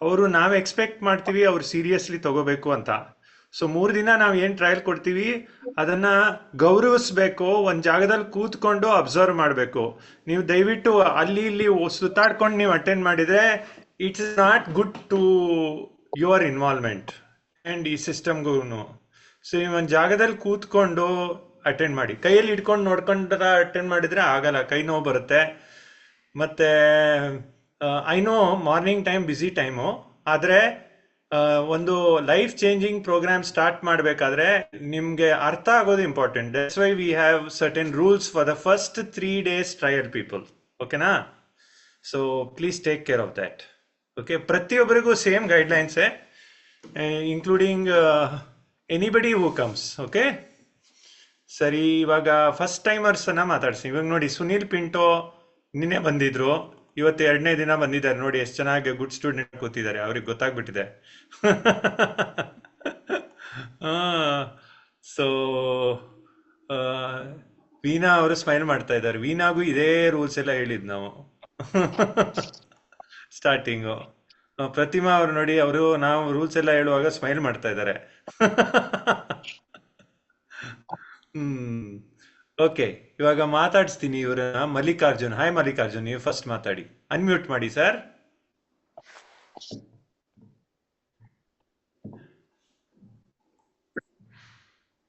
ಅವರು ನಾವು ಎಕ್ಸ್ಪೆಕ್ಟ್ ಮಾಡ್ತೀವಿ ಅವ್ರು ಸೀರಿಯಸ್ಲಿ ತಗೋಬೇಕು ಅಂತ. ಸೊ 3 ದಿನ ನಾವು ಏನು ಟ್ರಯಲ್ ಕೊಡ್ತೀವಿ ಅದನ್ನ ಗೌರವಿಸ್ಬೇಕು, ಒಂದು ಜಾಗದಲ್ಲಿ ಕೂತ್ಕೊಂಡು ಅಬ್ಸರ್ವ್ ಮಾಡಬೇಕು. ನೀವು ದಯವಿಟ್ಟು ಅಲ್ಲಿ ಇಲ್ಲಿ ಸುತ್ತಾಡ್ಕೊಂಡು ನೀವು ಅಟೆಂಡ್ ಮಾಡಿದ್ರೆ it's not good to your involvement and ಈ ಸಿಸ್ಟಮ್ಗೂ. ಸೊ ನೀವು ಒಂದು ಜಾಗದಲ್ಲಿ ಕೂತ್ಕೊಂಡು ಅಟೆಂಡ್ ಮಾಡಿ. ಕೈಯಲ್ಲಿ ಇಟ್ಕೊಂಡು ನೋಡ್ಕೊಂಡ್ರ ಅಟೆಂಡ್ ಮಾಡಿದ್ರೆ ಆಗಲ್ಲ, ಕೈ ನೋವು ಬರುತ್ತೆ. ಮತ್ತೆ I know morning time busy time, ಆದರೆ ಒಂದು ಲೈಫ್ ಚೇಂಜಿಂಗ್ ಪ್ರೋಗ್ರಾಮ್ ಸ್ಟಾರ್ಟ್ ಮಾಡಬೇಕಾದ್ರೆ ನಿಮಗೆ ಅರ್ಥ ಆಗೋದು important. That's why we have certain rules for the first 3 days trial people. ಓಕೆನಾ? So please take care of that. Okay, ಪ್ರತಿಯೊಬ್ಬರಿಗೂ ಸೇಮ್ ಗೈಡ್ಲೈನ್ಸೇ, including anybody who comes. Okay, ಸರಿ. ಇವಾಗ ಫಸ್ಟ್ ಟೈಮರ್ಸ್ ಅನ್ನ ಮಾತಾಡ್ಸಿ. ಇವಾಗ ನೋಡಿ, ಸುನೀಲ್ ಪಿಂಟೋ ನಿನ್ನೆ ಬಂದಿದ್ರು, ಇವತ್ತು 2ನೇ ದಿನ ಬಂದಿದ್ದಾರೆ. ನೋಡಿ ಎಷ್ಟು ಚೆನ್ನಾಗಿ ಗುಡ್ ಸ್ಟೂಡೆಂಟ್ ಕೂತಿದ್ದಾರೆ, ಅವ್ರಿಗೆ ಗೊತ್ತಾಗ್ಬಿಟ್ಟಿದೆ. ಸೊ ವೀಣಾ ಅವರು ಸ್ಮೈಲ್ ಮಾಡ್ತಾ ಇದ್ದಾರೆ. ವೀಣಾಗೂ ಇದೇ ರೂಲ್ಸ್ ಎಲ್ಲ ಹೇಳಿದ್ ನಾವು ಸ್ಟಾರ್ಟಿಂಗು. ಪ್ರತಿಮಾ ಅವರು ನೋಡಿ, ಅವರು ನಾವು ರೂಲ್ಸ್ ಎಲ್ಲ ಹೇಳುವಾಗ ಸ್ಮೈಲ್ ಮಾಡ್ತಾ ಇದ್ದಾರೆ. ಹ್ಮ್, ಓಕೆ. ಇವಾಗ ಮಾತಾಡಿಸ್ತೀನಿ ಇವ್ರನ್ನ. ಮಲ್ಲಿಕಾರ್ಜುನ್, ಹಾಯ್ ಮಲ್ಲಿಕಾರ್ಜುನ್, ನೀವು ಫಸ್ಟ್ ಮಾತಾಡಿ. ಅನ್ಮ್ಯೂಟ್ ಮಾಡಿ ಸರ್.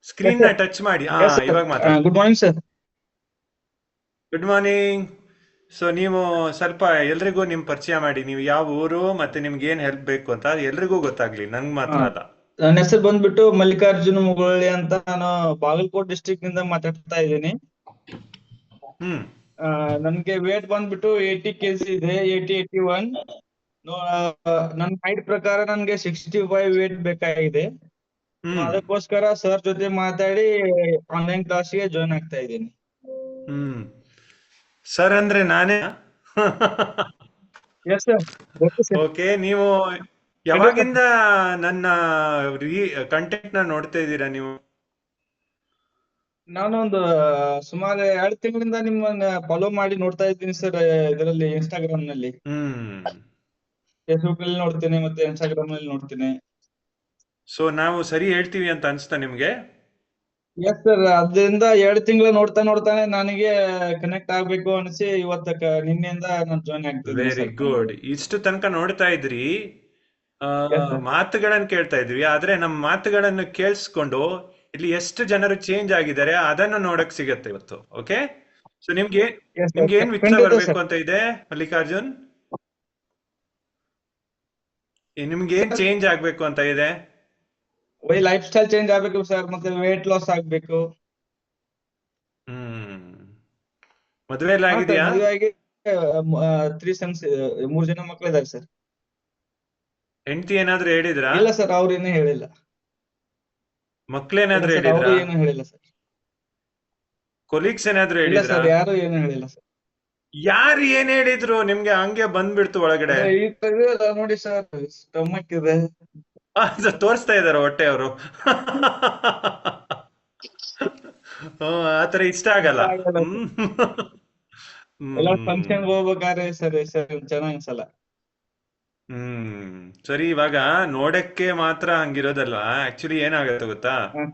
Yes, ಸ್ಕ್ರೀನ್ ನ sir. ಟಚ್ ಮಾಡಿ. ಹಾ, Yes, sir. ಇವಾಗ ಮಾತಾಡಿ. Good morning, sir. Good morning. So ನೀವು ಸ್ವಲ್ಪ ಎಲ್ರಿಗೂ ನಿಮ್ ಪರಿಚಯ ಮಾಡಿ, ನೀವು ಯಾವ ಊರು ಮತ್ತೆ ನಿಮ್ಗೆ ಏನ್ ಹೆಲ್ಪ್ ಬೇಕು ಅಂತ ಎಲ್ರಿಗೂ ಗೊತ್ತಾಗ್ಲಿ, ನಂಗೆ ಮಾತ್ರ ಅಲ್ಲ. ನನ್ನ ಹೆಸರು ಬಂದ್ಬಿಟ್ಟು ಮಲ್ಲಿಕಾರ್ಜುನ ಮುಗೊಳ್ಳಿ ಅಂತ. ನಾನು ಬಾಗಲಕೋಟ್ ಡಿಸ್ಟ್ರಿಕ್ಟ್ ನಿಂದ ಮಾತಾಡ್ತಾ ಇದ್ದೀನಿ. ಹ್ಮ್ ನನ್ಗೆ ವೇಟ್ ಬಂದ್ಬಿಟ್ಟು 80 kg ಇದೆ, 81. ನನ್ನ ಹೈಟ್ ಪ್ರಕಾರ ನನ್ಗೆ 65 ವೇಟ್ ಬೇಕಾಗಿದೆ. ಹ್ಮ್ ಅದಕ್ಕೋಸ್ಕರ ಸರ್ ಜೊತೆ ಮಾತಾಡಿ ಆನ್ಲೈನ್ ಕ್ಲಾಸ್ಗೆ ಜಾಯ್ನ್ ಆಗ್ತಾ ಇದ್ದೀನಿ. ಹ್ಮ್ ಸರ್ ಅಂದ್ರೆ ನಾನೇ. ಎಸ್ ಸರ್, ಗೊತ್ತು ಸರ್. ಓಕೆ, ನೀವು ಯಾವಾಗಿಂದ ನನ್ನ ಕಂಟೆಂಟ್ ನ ನೋಡ್ತಾ ಇದ್ದೀರಾ ನೀವು? ನಾನೊಂದು ಸುಮಾರು 2 ತಿಂಗಳಿಂದ ನಿಮ್ಮನ್ನ ಫಾಲೋ ಮಾಡಿ ನೋಡ್ತಾ ಇದ್ದೀನಿ ಸರ್. ಇದರಲ್ಲಿ ಇನ್ಸ್ಟಾಗ್ರಾಮ್ ನಲ್ಲಿ, ಹ್ಮ್ ಫೇಸ್ಬುಕ್ ಅಲ್ಲಿ ನೋಡ್ತೇನೆ, ಮತ್ತೆ ಇನ್ಸ್ಟಾಗ್ರಾಮ್ ನಲ್ಲಿ ನೋಡ್ತೇನೆ. ಸೊ ನಾವು ಸರಿ ಹೇಳ್ತೀವಿ ಅಂತ ಅನ್ಸ್ತಾ ನಿಮ್ಗೆ? ಎಸ್ ಸರ್, ಅದರಿಂದ 2 ತಿಂಗಳು ನೋಡ್ತಾ ನೋಡ್ತಾನೆ ನನಗೆ ಕನೆಕ್ಟ್ ಆಗ್ಬೇಕು ಅನಿಸಿ ನಿನ್ನೆಯಿಂದ ನಾನು ಜಾಯ್ನ್ ಆಗ್ತಿದ್ದೀನಿ ವೆರಿ ಸರ್. ಗುಡ್. ಇಷ್ಟು ತನಕ ನೋಡ್ತಾ ಇದ್ರಿ, ಎಸ್ ಸರ್. ಮಾತುಗಳನ್ನು ಕೇಳ್ತಾ ಇದ್ವಿ. ಆದ್ರೆ ನಮ್ಮ ಮಾತುಗಳನ್ನು ಕೇಳಿಸ್ಕೊಂಡು ಇಲ್ಲಿ ಎಷ್ಟು ಜನರು ಚೇಂಜ್ ಆಗಿದ್ದಾರೆ ಅದನ್ನು ನೋಡಕ್ ಸಿಗತ್ತೆ ಇವತ್ತು. ಓಕೆ, ಸೊ ನಿಮ್ಗೆ ಎಸ್ ಸರ್, ನಿಮ್ಗೆ ಏನ್ ವಿಚಾರ ಖಂಡಿತ ಬರ್ಬೇಕು ಸರ್. ಅಂತ ಇದೆ ಮಲ್ಲಿಕಾರ್ಜುನ್? ನಿಮ್ಗೆ ಏನ್ ಸರ್, ಚೇಂಜ್ ಆಗ್ಬೇಕು ಅಂತ ಇದೆ? ಲೈಫ್ ಸ್ಟೈಲ್ ಚೇಂಜ್ ಆಗ್ಬೇಕು ಸರ್, ಮತ್ತೆ ವೇಟ್ ಲಾಸ್ ಆಗ್ಬೇಕು. ಹ್ಮ್ ಮದುವೆ ಎಲ್ಲ ಹಾ ಸರ್, ಆಗಿದೆಯಾ? ಮದುವೆ ಆಗಿ 3 ಸನ್ಸ್, 3 ಜನ ಮಕ್ಕಳಿದ್ದಾರೆ ಸರ್. ಹೆಂಡತಿ ಏನಾದ್ರು ಹೇಳಿದ್ರಾ? ಇಲ್ಲ ಸರ್, ಅವ್ರು ಏನೂ ಹೇಳಿಲ್ಲ. ಇಲ್ಲ ಮಕ್ಳೇನಾದ್ರು ಸರ್, ಅವರು ಹೇಳಿದ್ರಾ? ಏನು ಹೇಳಿಲ್ಲ ಸರ್. ಕೊಲೀಗ್ಸ್ ಏನಾದ್ರು ಇಲ್ಲ ಹೇಳಿದ್ರಾ? ಸರ್, ಯಾರು ಏನು ಹೇಳಿಲ್ಲ ಸರ್. ಯಾರು ಏನ್ ಹೇಳಿದ್ರು ನಿಮ್ಗೆ ಹಂಗೆ ಬಂದ್ಬಿಡ್ತು ಒಳಗಡೆ? ಈ ತೆಗ್ದಿಲ್ಲ ನೋಡಿ ಸರ್, ಸ್ಟಮಕ್ ಇದೆ. ತೋರಿಸ್ತಾ ಇದಾರೆ ಹೊಟ್ಟೆ ಅವರು. ಆತರ ಇಷ್ಟ ಇಷ್ಟ ಆಗಲ್ಲ. ಆಗಲ್ಲ ಸರ್. ಎಲ್ಲ ಫಂಕ್ಷನ್ ಹ್ಮ್ ಹೋಗ್ಬೇಕಾದ್ರೆ ಸರ್ ಚೆನ್ನಾಗ್ ಅನ್ಸಲ್ಲ. ಸರಿ. ಇವಾಗ ನೋಡಕ್ಕೆ ಮಾತ್ರ ಹಂಗಿರೋದಲ್ವಾ, ಆಕ್ಚುಲಿ ಏನಾಗತ್ತೆ ಗೊತ್ತಾ? ಹಾ,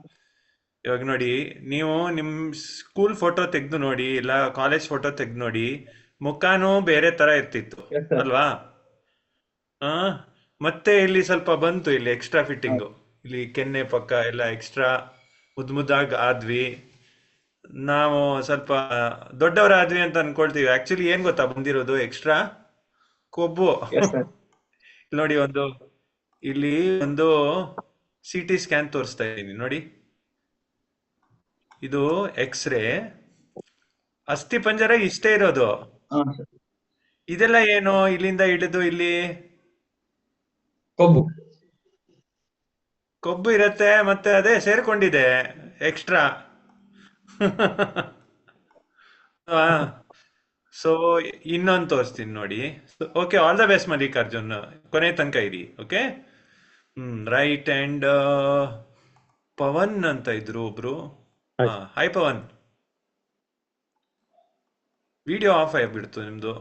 ಇವಾಗ ನೋಡಿ, ನೀವು ನಿಮ್ ಸ್ಕೂಲ್ ಫೋಟೋ ತೆಗ್ದು ನೋಡಿ, ಇಲ್ಲ ಕಾಲೇಜ್ ಫೋಟೋ ತೆಗ್ದು ನೋಡಿ, ಮುಖನೂ ಬೇರೆ ತರ ಇರ್ತಿತ್ತು yes sir. ಅಲ್ವಾ? ಆ ಮತ್ತೆ ಇಲ್ಲಿ ಸ್ವಲ್ಪ ಬಂತು, ಇಲ್ಲಿ ಎಕ್ಸ್ಟ್ರಾ ಹೌದು. ಫಿಟ್ಟಿಂಗು, ಇಲ್ಲಿ ಕೆನ್ನೆ ಪಕ್ಕ ಎಲ್ಲ ಎಕ್ಸ್ಟ್ರಾ ಮುದ್ದು ಮುದ್ದಾಗಿ ಆದ್ವಿ. ನಾವು ಸ್ವಲ್ಪ ದೊಡ್ಡವರಾದ್ವಿ ಅಂತ ಅನ್ಕೊಳ್ತೀವಿ. ಆಕ್ಚುಲಿ ಏನ್ ಗೊತ್ತಾ ಬಂದಿರೋದು? ಎಕ್ಸ್ಟ್ರಾ ಕೊಬ್ಬು. Yes sir. ಇಲ್ಲಿ ನೋಡಿ, ಇಲ್ಲಿ ಒಂದು CT ಸ್ಕ್ಯಾನ್ ತೋರಿಸ್ತಾ ಇದ್ದೀನಿ ನೋಡಿ. ಇದು ಎಕ್ಸ್ರೇ. ಅಸ್ಥಿ ಪಂಜರ ಇಷ್ಟೇ ಇರೋದು. ಹಾ sir. ಇದೆಲ್ಲ ಏನು ಇಲ್ಲಿಂದ ಇಳಿದು ಇಲ್ಲಿ ಕೊಬ್ಬು. ಕೊಬ್ಬು ಇರತ್ತೆ, ಮತ್ತೆ ಅದೇ ಸೇರ್ಕೊಂಡಿದೆ ಎಕ್ಸ್ಟ್ರಾ. ಸೊ ಇನ್ನೊಂದು ತೋರಿಸ್ತೀನಿ ನೋಡಿ. Okay, all the best Mallikarjun, ಕೊನೆ ತನಕ ಇರಿ. Okay, right. ಅಂಡ್ ಪವನ್ ಅಂತ ಇದ್ರು ಒಬ್ರು. ಹಾಯ್ ಪವನ್. ವಿಡಿಯೋ ಆಫ್ ಆಗಿಬಿಡ್ತು ನಿಮ್ದು.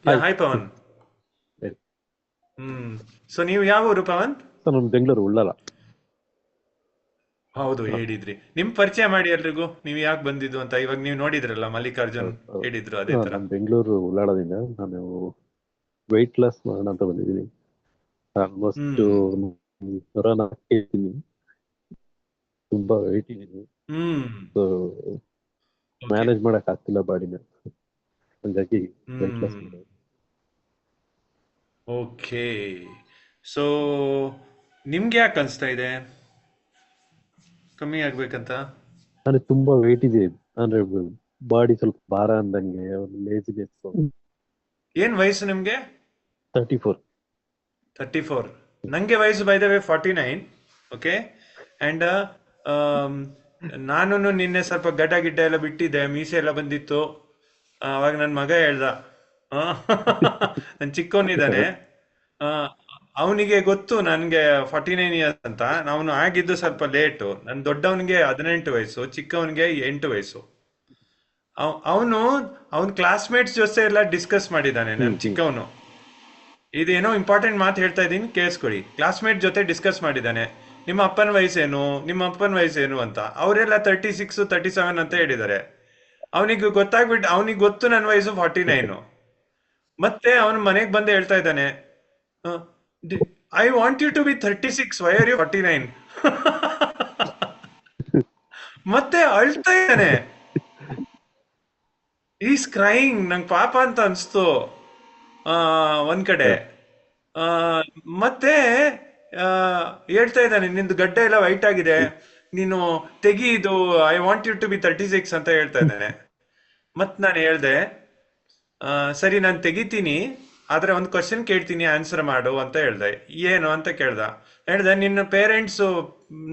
ಯಾ ಹಾಯ್. ಹಾಯ್ ಪವನ್. ಹೇಳಿ. ಸೊ ನೀವು ಯಾವ ಊರು ಪವನ್? ಸರ್ ನಾನು ಬೆಂಗಳೂರು ಉಳ್ಳಾಲ. ಹೌದು, ಹಾ, ಹೇಳಿದ್ರಿ. ನಿಮ್ ಪರಿಚಯ ಮಾಡಿ ಎಲ್ರಿಗೂ, ನೀವು ಯಾಕೆ ಬಂದಿದ್ದು ಅಂತ. ಇವಾಗ ನೀವು ನೋಡಿದ್ರಲ್ಲ, ಮಲ್ಲಿಕಾರ್ಜುನ್ ಹೌದು ಹೌದು. ಹೇಳಿದ್ರು ಅದೇ ತರ. ನಾನು ಬೆಂಗಳೂರು ಉಳ್ಳಾಳದಿಂದ ನಾನು ವೆಯ್ಟ್ ಲಾಸ್ ಮಾಡೋಣ ಅಂತ ಬಂದಿದ್ದೀನಿ. ಆಲ್ಮೋಸ್ಟ್ ಹ್ಮ್ 104 ಇದ್ದೀನಿ. ತುಂಬಾ ವೆಯ್ಟ್ ಇದ್ದೀನಿ. ಹ್ಮ್ ಸೊ ಓಕೆ. ಮ್ಯಾನೇಜ್ ಮಾಡಕ್ ಆಗ್ತಿಲ್ಲ ಬಾಡಿನ, ಹಂಗಾಗಿ ವೆಯ್ಟ್ ಲಾಸ್ ಹ್ಮ್ ಮಾಡೋದು. ಓಕೆ. ಸೊ ನಿಮ್ಗೆ ಯಾಕೆ ಅನ್ಸ್ತಾ ಇದೆ ಕಮ್ಮಿ ಆಗ್ಬೇಕಂತ? ಅಂದ್ರೆ ತುಂಬಾ ವೆಯ್ಟ್ ಇದೆ, ಅಂದ್ರೆ ಬಾಡಿ ಸ್ವಲ್ಪ ಭಾರ ಅಂದಂಗೆ, ಲೇಜಿನೆಸ್. ಏನ್ ವಯಸ್ಸು ನಿಮ್ಗೆ? 34. 34. ನಂಗೆ ವಯಸ್ಸು by the way 49. Okay. And ನಾನು ನಿನ್ನೆ ಸ್ವಲ್ಪ ಗಡ್ಡ ಗಿಡ್ಡ ಎಲ್ಲ ಬಿಟ್ಟಿದ್ದೆ, ಮೀಸೆ ಎಲ್ಲ ಬಂದಿತ್ತು. ಅವಾಗ ನನ್ನ ಮಗ ಹೇಳ್ದ, ನನ್ನ ಚಿಕ್ಕವನಿದ್ದಾನೆ, ಅವನಿಗೆ ಗೊತ್ತು ನನ್ಗೆ 49 ಇಯರ್ಸ್ ಅಂತ. ಅವನು ಆಗಿದ್ದು ಸ್ವಲ್ಪ ಲೇಟು. ನನ್ನ ದೊಡ್ಡವನಿಗೆ 18 ವಯಸ್ಸು, ಚಿಕ್ಕವನಿಗೆ 8 ವಯಸ್ಸು. ಅವನು ಅವನ ಕ್ಲಾಸ್ಮೇಟ್ಸ್ ಜೊತೆ ಎಲ್ಲ ಡಿಸ್ಕಸ್ ಮಾಡಿದ್ದಾನೆ ನನ್ನ ಚಿಕ್ಕವನು. ಇದೇನೋ ಇಂಪಾರ್ಟೆಂಟ್ ಮಾತು ಹೇಳ್ತಾ ಇದ್ದೀನಿ, ಕೇಳಿಸ್ಕೊಳ್ಳಿ. ಕ್ಲಾಸ್ಮೇಟ್ ಜೊತೆ ಡಿಸ್ಕಸ್ ಮಾಡಿದ್ದಾನೆ, ನಿಮ್ಮ ಅಪ್ಪನ ವಯಸ್ಸೇನು, ನಿಮ್ಮ ಅಪ್ಪನ ವಯಸ್ಸೇನು ಅಂತ. ಅವರೆಲ್ಲ 36 37 ಅಂತ ಹೇಳಿದ್ದಾರೆ. ಅವನಿಗೆ ಗೊತ್ತಾಗ್ಬಿಟ್ಟು, ಅವನಿಗೆ ಗೊತ್ತು ನನ್ನ ವಯಸ್ಸು 49. ಮತ್ತೆ ಅವನು ಮನೆಗೆ ಬಂದು ಹೇಳ್ತಾ ಇದ್ದಾನೆ, I want you to be 36, why are you 49? ಮತ್ತೆ ಅಳ್ತಾ ಇದ್ದಾನೆ, ಈಸ್ ಕ್ರೈಯಿಂಗ್. ನಂಗೆ ಪಾಪ ಅಂತ ಅನ್ಸ್ತು ಒಂದ್ ಕಡೆ. ಮತ್ತೆ ಹೇಳ್ತಾ ಇದ್ದಾನೆ, ನಿಂದು ಗಡ್ಡ ಎಲ್ಲ ವೈಟ್ ಆಗಿದೆ, ನೀನು ತೆಗಿ ಇದು, I want you to be 36 ಅಂತ ಹೇಳ್ತಾ ಇದ್ದಾನೆ. ಮತ್ ನಾನು ಹೇಳ್ದೆ, ಸರಿ ನಾನು ತೆಗಿತೀನಿ, ಆದ್ರೆ ಒಂದು ಕ್ವಶನ್ ಕೇಳ್ತೀನಿ, ಆನ್ಸರ್ ಮಾಡು ಅಂತ ಹೇಳ್ದೆ. ಏನು ಅಂತ ಹೇಳ್ದೆ, ನಿನ್ನ ಪೇರೆಂಟ್ಸ್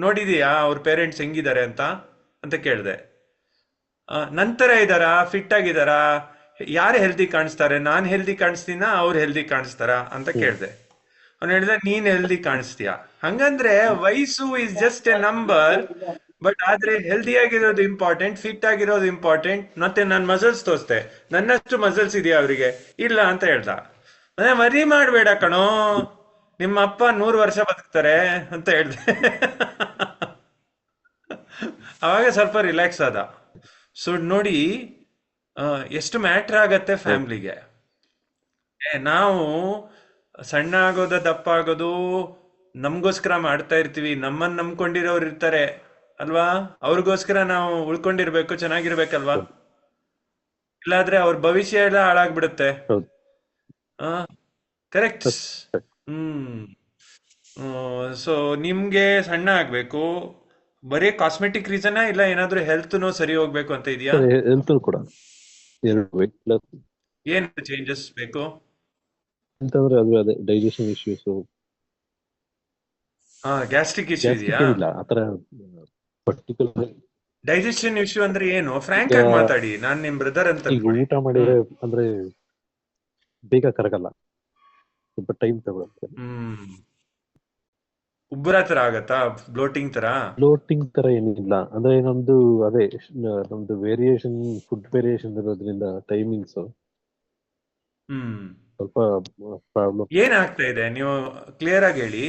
ನೋಡಿದೀಯಾ, ಅವ್ರ ಪೇರೆಂಟ್ಸ್ ಹೆಂಗಿದ್ದಾರೆ ಅಂತ ಕೇಳ್ದೆ. ನಂತರ ಇದ್ದಾರಾ, ಫಿಟ್ ಆಗಿದಾರಾ, ಯಾರು ಹೆಲ್ದಿ ಕಾಣಿಸ್ತಾರೆ, ನಾನ್ ಹೆಲ್ದಿ ಕಾಣಿಸ್ತೀನ, ಅವ್ರು ಹೆಲ್ದಿ ಕಾಣಿಸ್ತಾರ ಅಂತ ಕೇಳ್ದೆ. ಅವ್ನು ಹೇಳ್ದ, ನೀನ್ ಹೆಲ್ದಿ ಕಾಣಿಸ್ತೀಯ. ಹಂಗಂದ್ರೆ ವಯಸ್ಸು is just A number, but ಆದ್ರೆ ಹೆಲ್ದಿ ಆಗಿರೋದು ಇಂಪಾರ್ಟೆಂಟ್, ಫಿಟ್ ಆಗಿರೋದು ಇಂಪಾರ್ಟೆಂಟ್. ಮತ್ತೆ ನಾನು ಮಸಲ್ಸ್ ತೋರಿಸ್ದೆ, ನನ್ನಷ್ಟು ಮಸಲ್ಸ್ ಇದೆಯಾ ಅವರಿಗೆ, ಇಲ್ಲ ಅಂತ ಹೇಳ್ದ. ಅದೇ ಮರಿ ಮಾಡ್ಬೇಡ ಕಣೋ, ನಿಮ್ಮ ಅಪ್ಪ 100 ವರ್ಷ ಬದುಕ್ತಾರೆ ಅಂತ ಹೇಳ್ದೆ. ಅವಾಗ ಸ್ವಲ್ಪ ರಿಲ್ಯಾಕ್ಸ್ ಆದ. ಸೊ ನೋಡಿ, ಎಷ್ಟು ಮ್ಯಾಟ್ರ್ ಆಗತ್ತೆ ಫ್ಯಾಮಿಲಿಗೆ. ನಾವು ಸಣ್ಣ ಆಗೋದ ದಪ್ಪ ಆಗೋದು ನಮ್ಗೋಸ್ಕರ ಮಾಡ್ತಾ ಇರ್ತೀವಿ, ನಮ್ಮನ್ನ ನಂಬ್ಕೊಂಡಿರೋರು ಇರ್ತಾರೆ ಅಲ್ವಾ, ಅವ್ರಿಗೋಸ್ಕರ ನಾವು ಉಳ್ಕೊಂಡಿರ್ಬೇಕು, ಚೆನ್ನಾಗಿರ್ಬೇಕಲ್ವಾ. ಇಲ್ಲಾದ್ರೆ ಅವ್ರ ಭವಿಷ್ಯ ಎಲ್ಲ ಹಾಳಾಗ್ಬಿಡುತ್ತೆ. ಹೌದು. ಕರೆಕ್ಟ್. ಸೊ ನಿಮ್ಗೆ ಸಣ್ಣ ಆಗ್ಬೇಕು, ಬರೀ ಕಾಸ್ಮೆಟಿಕ್ ರೀಸನ್ ಇಲ್ಲ ಏನಾದ್ರೂ ಹೆಲ್ತ್ನು ಸರಿ ಹೋಗ್ಬೇಕು ಅಂತ ಇದೆಯಾ? ಹೆಲ್ತ್ ಕೂಡ ವೆಯ್ಟ್ ಲಾಸ್ ಏನ್ ಚೇಂಜಸ್ ಬೇಕು ಅಂತಂದ್ರೆ ಅದು ಅದೇ ಡೈಜೆಷನ್ ಇಶ್ಯೂಸ್, ಗ್ಯಾಸ್ಟ್ರಿಕ್ ಇಶ್ಯೂ ಇದೆಯಾ? ಇಲ್ಲ ಆತರ ಪರ್ಟಿಕ್ಯುಲರ್. ಡೈಜೆಷನ್ ಇಶ್ಯೂ ಅಂದ್ರೆ ಏನು? ಫ್ರಾಂಕ್ ಆಗಿ ಮಾತಾಡಿ, ನಾನ್ ನಿಮ್ ಬ್ರದರ್ ಅಂತ ಈಗ ಊಟ ಮಾಡಿದ್ರೆ ಅಂದ್ರೆ ಬೇಗ ಕರಗಲ್ಲ, ಸ್ವಲ್ಪ ಟೈಮ್ ತಗೊಳುತ್ತೆ. ಉಬ್ಬರ ತರ ಆಗತ್ತಾ, ಬ್ಲೋಟಿಂಗ್ ತರ? ಫ್ಲೋಟಿಂಗ್ ತರ ಏನಿಲ್ಲ, ಅಂದ್ರೆ ನಮ್ದು ಅದೇ ನಮ್ದು ವೇರಿಯೇಷನ್, ಫುಡ್ ವೇರಿಯೇಷನ್ ಇರೋದ್ರಿಂದ ಟೈಮಿಂಗ್ಸ್ ಸ್ವಲ್ಪ ಪ್ರಾಬ್ಲಮ್. ಏನ್ ಆಗ್ತಾ ಇದೆ ನೀವು ಕ್ಲಿಯರ್ ಆಗಿ ಹೇಳಿ.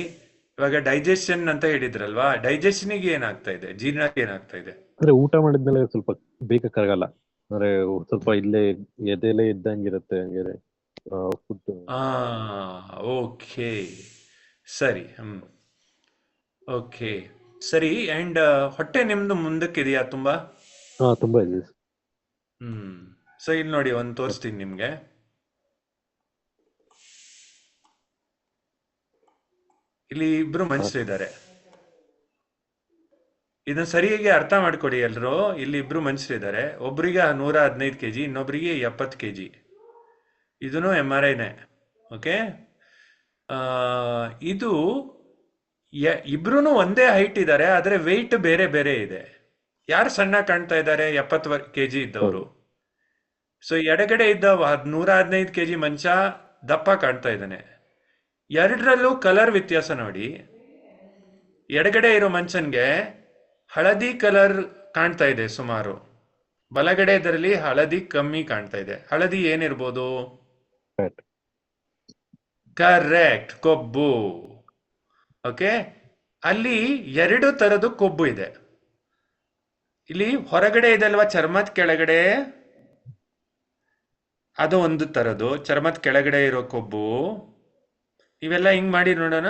ಇವಾಗ ಡೈಜೆಷನ್ ಅಂತ ಹೇಳಿದ್ರಲ್ವಾ, ಡೈಜೆಷನ್ಗೆ ಏನಾಗ್ತಾ ಇದೆ, ಜೀರ್ಣಕ್ಕೆ ಏನಾಗ್ತಾ ಇದೆ? ಅಂದ್ರೆ ಊಟ ಮಾಡಿದ್ಮೇಲೆ ಸ್ವಲ್ಪ ಬೇಗ ಕರಗಲ್ಲ, ಅಂದ್ರೆ ಸ್ವಲ್ಪ ಇಲ್ಲೇ ಎದೆಲೆ ಇದ್ದಂಗಿರುತ್ತೆ ಹಂಗೆ ಫುಡ್. ಓಕೆ ಸರಿ. ಓಕೆ ಸರಿ. ಅಂಡ್ ಹೊಟ್ಟೆ ನಿಮ್ದು ಮುಂದಕ್ಕಿದೆಯಾ ತುಂಬಾ? ತುಂಬಾ ಇದೆ. ಸೊ ಇಲ್ಲಿ ನೋಡಿ, ಒಂದು ತೋರಿಸ್ತೀನಿ ನಿಮ್ಗೆ. ಇಲ್ಲಿ ಇಬ್ರು ಮನುಷ್ಯರಿದ್ದಾರೆ, ಇದನ್ನ ಸರಿಯಾಗಿ ಅರ್ಥ ಮಾಡ್ಕೊಡಿ ಎಲ್ರು. ಇಲ್ಲಿ ಇಬ್ರು ಮನುಷ್ಯರಿದ್ದಾರೆ, ಒಬ್ರಿಗೆ 115 kg, ಇನ್ನೊಬ್ರಿಗೆ 70 kg. ಇದನ್ನು MRIನೇ. ಓಕೆ. ಇದು ಇಬ್ರು ಒಂದೇ ಹೈಟ್ ಇದ್ದಾರೆ, ಆದ್ರೆ ವೆಯ್ಟ್ ಬೇರೆ ಬೇರೆ ಇದೆ. ಯಾರು ಸಣ್ಣ ಕಾಣ್ತಾ ಇದ್ದಾರೆ? 70 kg ಇದ್ದವರು. ಸೊ ಎಡಗಡೆ ಇದ್ದ 115 kg ಮನುಷ್ಯ ದಪ್ಪ ಕಾಣ್ತಾ ಇದ್ದಾನೆ. ಎರಡರಲ್ಲೂ ಕಲರ್ ವ್ಯತ್ಯಾಸ ನೋಡಿ. ಎಡಗಡೆ ಇರೋ ಮನುಷ್ಯನ್ಗೆ ಹಳದಿ ಕಲರ್ ಕಾಣ್ತಾ ಇದೆ ಸುಮಾರು, ಬಲಗಡೆ ಇದರಲ್ಲಿ ಹಳದಿ ಕಮ್ಮಿ ಕಾಣ್ತಾ ಇದೆ. ಹಳದಿ ಏನಿರ್ಬೋದು? ಫ್ಯಾಟ್. ಕರೆಕ್ಟ್, ಕೊಬ್ಬು. ಓಕೆ, ಅಲ್ಲಿ ಎರಡು ತರದ್ದು ಕೊಬ್ಬು ಇದೆ. ಇಲ್ಲಿ ಹೊರಗಡೆ ಇದೆ ಅಲ್ವಾ, ಚರ್ಮದ ಕೆಳಗಡೆ, ಅದು ಒಂದು ತರದ್ದು ಚರ್ಮದ ಕೆಳಗಡೆ ಇರೋ ಕೊಬ್ಬು. ಇವೆಲ್ಲ ಹಿಂಗ್ ಮಾಡಿ ನೋಡೋಣ,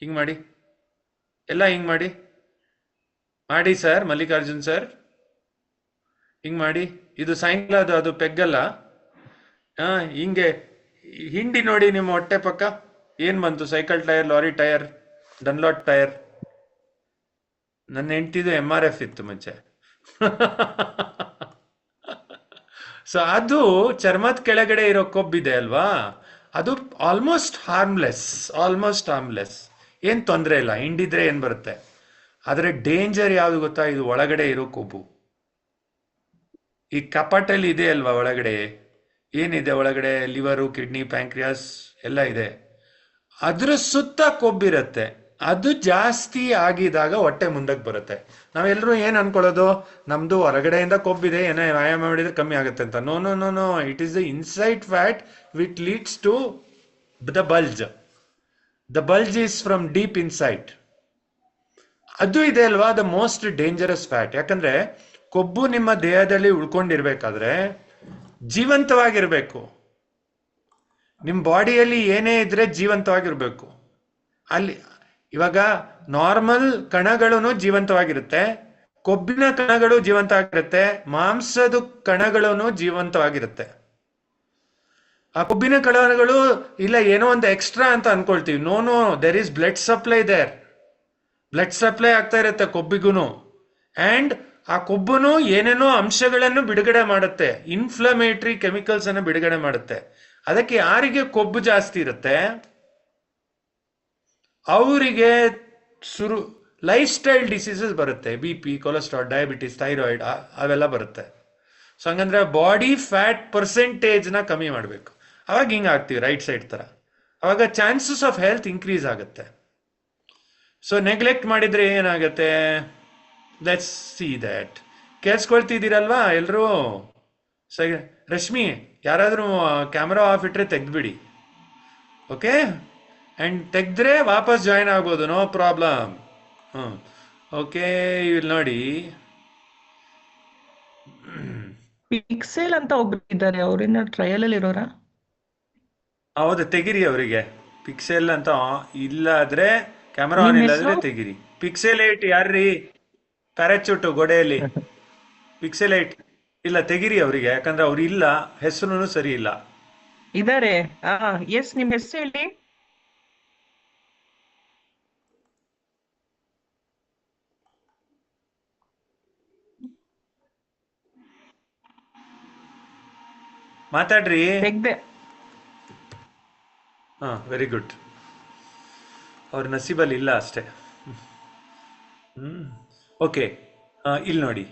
ಹಿಂಗ್ ಮಾಡಿ, ಎಲ್ಲ ಹಿಂಗ್ ಮಾಡಿ ಮಾಡಿ ಸರ್, ಮಲ್ಲಿಕಾರ್ಜುನ್ ಸರ್, ಹಿಂಗ್ ಮಾಡಿ. ಇದು ಸಾಯಂಕಾಲ, ಅದು ಪೆಗ್ಗಲ್ಲ. ಹಾ, ಹಿಂಗೆ ಹಿಂಡಿ ನೋಡಿ ನಿಮ್ಮ ಹೊಟ್ಟೆ ಪಕ್ಕ ಏನ್ ಬಂತು? Cycle tyre, lorry tyre, Dunlop tyre. ನನ್ನ ಹೆಂಡತಿದು MRF ಇತ್ತು ಮುಂಚೆ. ಸೊ ಅದು ಚರ್ಮದ ಕೆಳಗಡೆ ಇರೋ ಕೊಬ್ಬಿದೆ ಅಲ್ವಾ, ಅದು ಆಲ್ಮೋಸ್ಟ್ ಹಾರ್ಮ್ಲೆಸ್, ಏನ್ ತೊಂದರೆ ಇಲ್ಲ, ಹಿಂಡಿದ್ರೆ ಏನ್ ಬರುತ್ತೆ. ಆದರೆ ಡೇಂಜರ್ ಯಾವುದು ಗೊತ್ತಾ? ಇದು ಒಳಗಡೆ ಇರೋ ಕೊಬ್ಬು. ಈ ಕಪಾಟಲ್ಲಿ ಇದೆ ಅಲ್ವಾ ಒಳಗಡೆ, ಏನಿದೆ ಒಳಗಡೆ? ಲಿವರು, ಕಿಡ್ನಿ, ಪ್ಯಾಂಕ್ರಿಯಾಸ್ ಎಲ್ಲ ಇದೆ. ಅದ್ರ ಸುತ್ತ ಕೊಬ್ಬಿರತ್ತೆ. ಅದು ಜಾಸ್ತಿ ಆಗಿದಾಗ ಹೊಟ್ಟೆ ಮುಂದಕ್ಕೆ ಬರುತ್ತೆ. ನಾವೆಲ್ಲರೂ ಏನ್ ಅನ್ಕೊಳ್ಳೋದು, ನಮ್ದು ಹೊರಗಡೆಯಿಂದ ಕೊಬ್ಬಿದೆ, ಏನೋ ವ್ಯಾಯಾಮ ಮಾಡಿದ್ರೆ ಕಮ್ಮಿ ಆಗುತ್ತೆ ಅಂತ. No no no no, it is the inside fat which leads to the bulge. The bulge is from deep inside. ಅದು ಇದೆ ಅಲ್ವಾ ದ ಮೋಸ್ಟ್ ಡೇಂಜರಸ್ ಫ್ಯಾಟ್. ಯಾಕಂದ್ರೆ ಕೊಬ್ಬು ನಿಮ್ಮ ದೇಹದಲ್ಲಿ ಉಳ್ಕೊಂಡಿರ್ಬೇಕಾದ್ರೆ ಜೀವಂತವಾಗಿರ್ಬೇಕು. ನಿಮ್ಮ ಬಾಡಿಯಲ್ಲಿ ಏನೇ ಇದ್ರೆ ಜೀವಂತವಾಗಿರ್ಬೇಕು. ಅಲ್ಲಿ ಇವಾಗ ನಾರ್ಮಲ್ ಕಣಗಳು ಜೀವಂತವಾಗಿರುತ್ತೆ, ಕೊಬ್ಬಿನ ಕಣಗಳು ಜೀವಂತವಾಗಿರುತ್ತೆ, ಮಾಂಸದ ಕಣಗಳು ಜೀವಂತವಾಗಿರುತ್ತೆ. ಆ ಕೊಬ್ಬಿನ ಕಣಗಳು ಇಲ್ಲ ಏನೋ ಒಂದು ಎಕ್ಸ್ಟ್ರಾ ಅಂತ ಅನ್ಕೊಳ್ತೀವಿ. No no, there is blood supply there. Blood supply ಆಗ್ತಾ ಇರುತ್ತೆ ಕೊಬ್ಬಿಗೂ. ಅಂಡ್ ಆ ಕೊಬ್ಬುನು ಏನೇನೋ ಅಂಶಗಳನ್ನು ಬಿಡುಗಡೆ ಮಾಡುತ್ತೆ, ಇನ್ಫ್ಲಮೇಟರಿ ಕೆಮಿಕಲ್ಸ್ ಅನ್ನು ಬಿಡುಗಡೆ ಮಾಡುತ್ತೆ. ಅದಕ್ಕೆ ಯಾರಿಗೆ ಕೊಬ್ಬು ಜಾಸ್ತಿ ಇರುತ್ತೆ ಅವರಿಗೆ ಲೈಫ್ ಸ್ಟೈಲ್ ಡಿಸೀಸಸ್ ಬರುತ್ತೆ. BP, ಕೊಲೆಸ್ಟ್ರಾಲ್, ಡಯಾಬಿಟಿಸ್, ಥೈರಾಯ್ಡ್ ಅವೆಲ್ಲ ಬರುತ್ತೆ. ಸೊ ಹಂಗಂದ್ರೆ ಬಾಡಿ ಫ್ಯಾಟ್ ಪರ್ಸೆಂಟೇಜ್ನ ಕಮ್ಮಿ ಮಾಡಬೇಕು. ಅವಾಗ ಹಿಂಗೆ ಆಗ್ತೀವಿ ರೈಟ್ ಸೈಡ್ ಥರ. ಅವಾಗ ಚಾನ್ಸಸ್ ಆಫ್ ಹೆಲ್ತ್ ಇನ್ಕ್ರೀಸ್ ಆಗುತ್ತೆ. ಸೊ ನೆಗ್ಲೆಕ್ಟ್ ಮಾಡಿದ್ರೆ ಏನಾಗುತ್ತೆ? Let's see that. ಕೇಳಿಸ್ಕೊಳ್ತಿದ್ದೀರಲ್ವಾ ಎಲ್ಲರೂ? ರಶ್ಮಿ, ಯಾರಾದರೂ ಕ್ಯಾಮ್ರಾ ಆಫ್ ಇಟ್ರೆ ತೆಗ್ದ್ಬಿಡಿ. ಓಕೆ, ಅಂಡ್ ತೆಗೆದ್ರೆ ವಾಪಸ್ ಜಾಯಿನ್ ಆಗ್ಬೋದು, ನೋ ಪ್ರಾಬ್ಲಮ್. ಓಕೆ, ಇಲ್ಲಿ ನೋಡಿ. ಪಿಕ್ಸೆಲ್ ಅಂತ ಒಬ್ರು ಇದ್ದಾರೆ, ಅವ್ರೇನ ಟ್ರಯಲ್ ಅಲ್ಲಿ ಇರೋರಾ? ಹೌದು, ತೆಗಿರಿ ಅವರಿಗೆ. ಪಿಕ್ಸೆಲ್ ಅಂತ ಇಲ್ಲ ಆದ್ರೆ, ಕ್ಯಾಮ್ರಾ ಆನ್ ನಿಮ್ ಇಲ್ಲಾದ್ರೆ ಹೆಸರು? ತೆಗಿರಿ. ಪಿಕ್ಸೆಲ್ 8 ಯಾರ್ರೀ? ಪ್ಯಾರಾಚೂಟು ಗೋಡೆಯಲ್ಲಿ ಪಿಕ್ಸೆಲ್ 8 ಇಲ್ಲ, ತೆಗಿರಿ ಅವರಿಗೆ. ಯಾಕಂದ್ರೆ ಅವ್ರು ಇಲ್ಲ, ಹೆಸರು ಸರಿ ಇಲ್ಲ. ಇದಾರೆ. ಎಸ್, ನಿಮ್ ಹೆಸರು ಹೇಳಿ. ಮಾತಾಡ್ರಿ. ತೆಗ್ದೆ. Very good. ಅವ್ರ ನಸೀಬಲ್ಲಿ ಇಲ್ಲ ಅಷ್ಟೇ. ಓಕೆ, ಇಲ್ಲಿ ನೋಡಿ.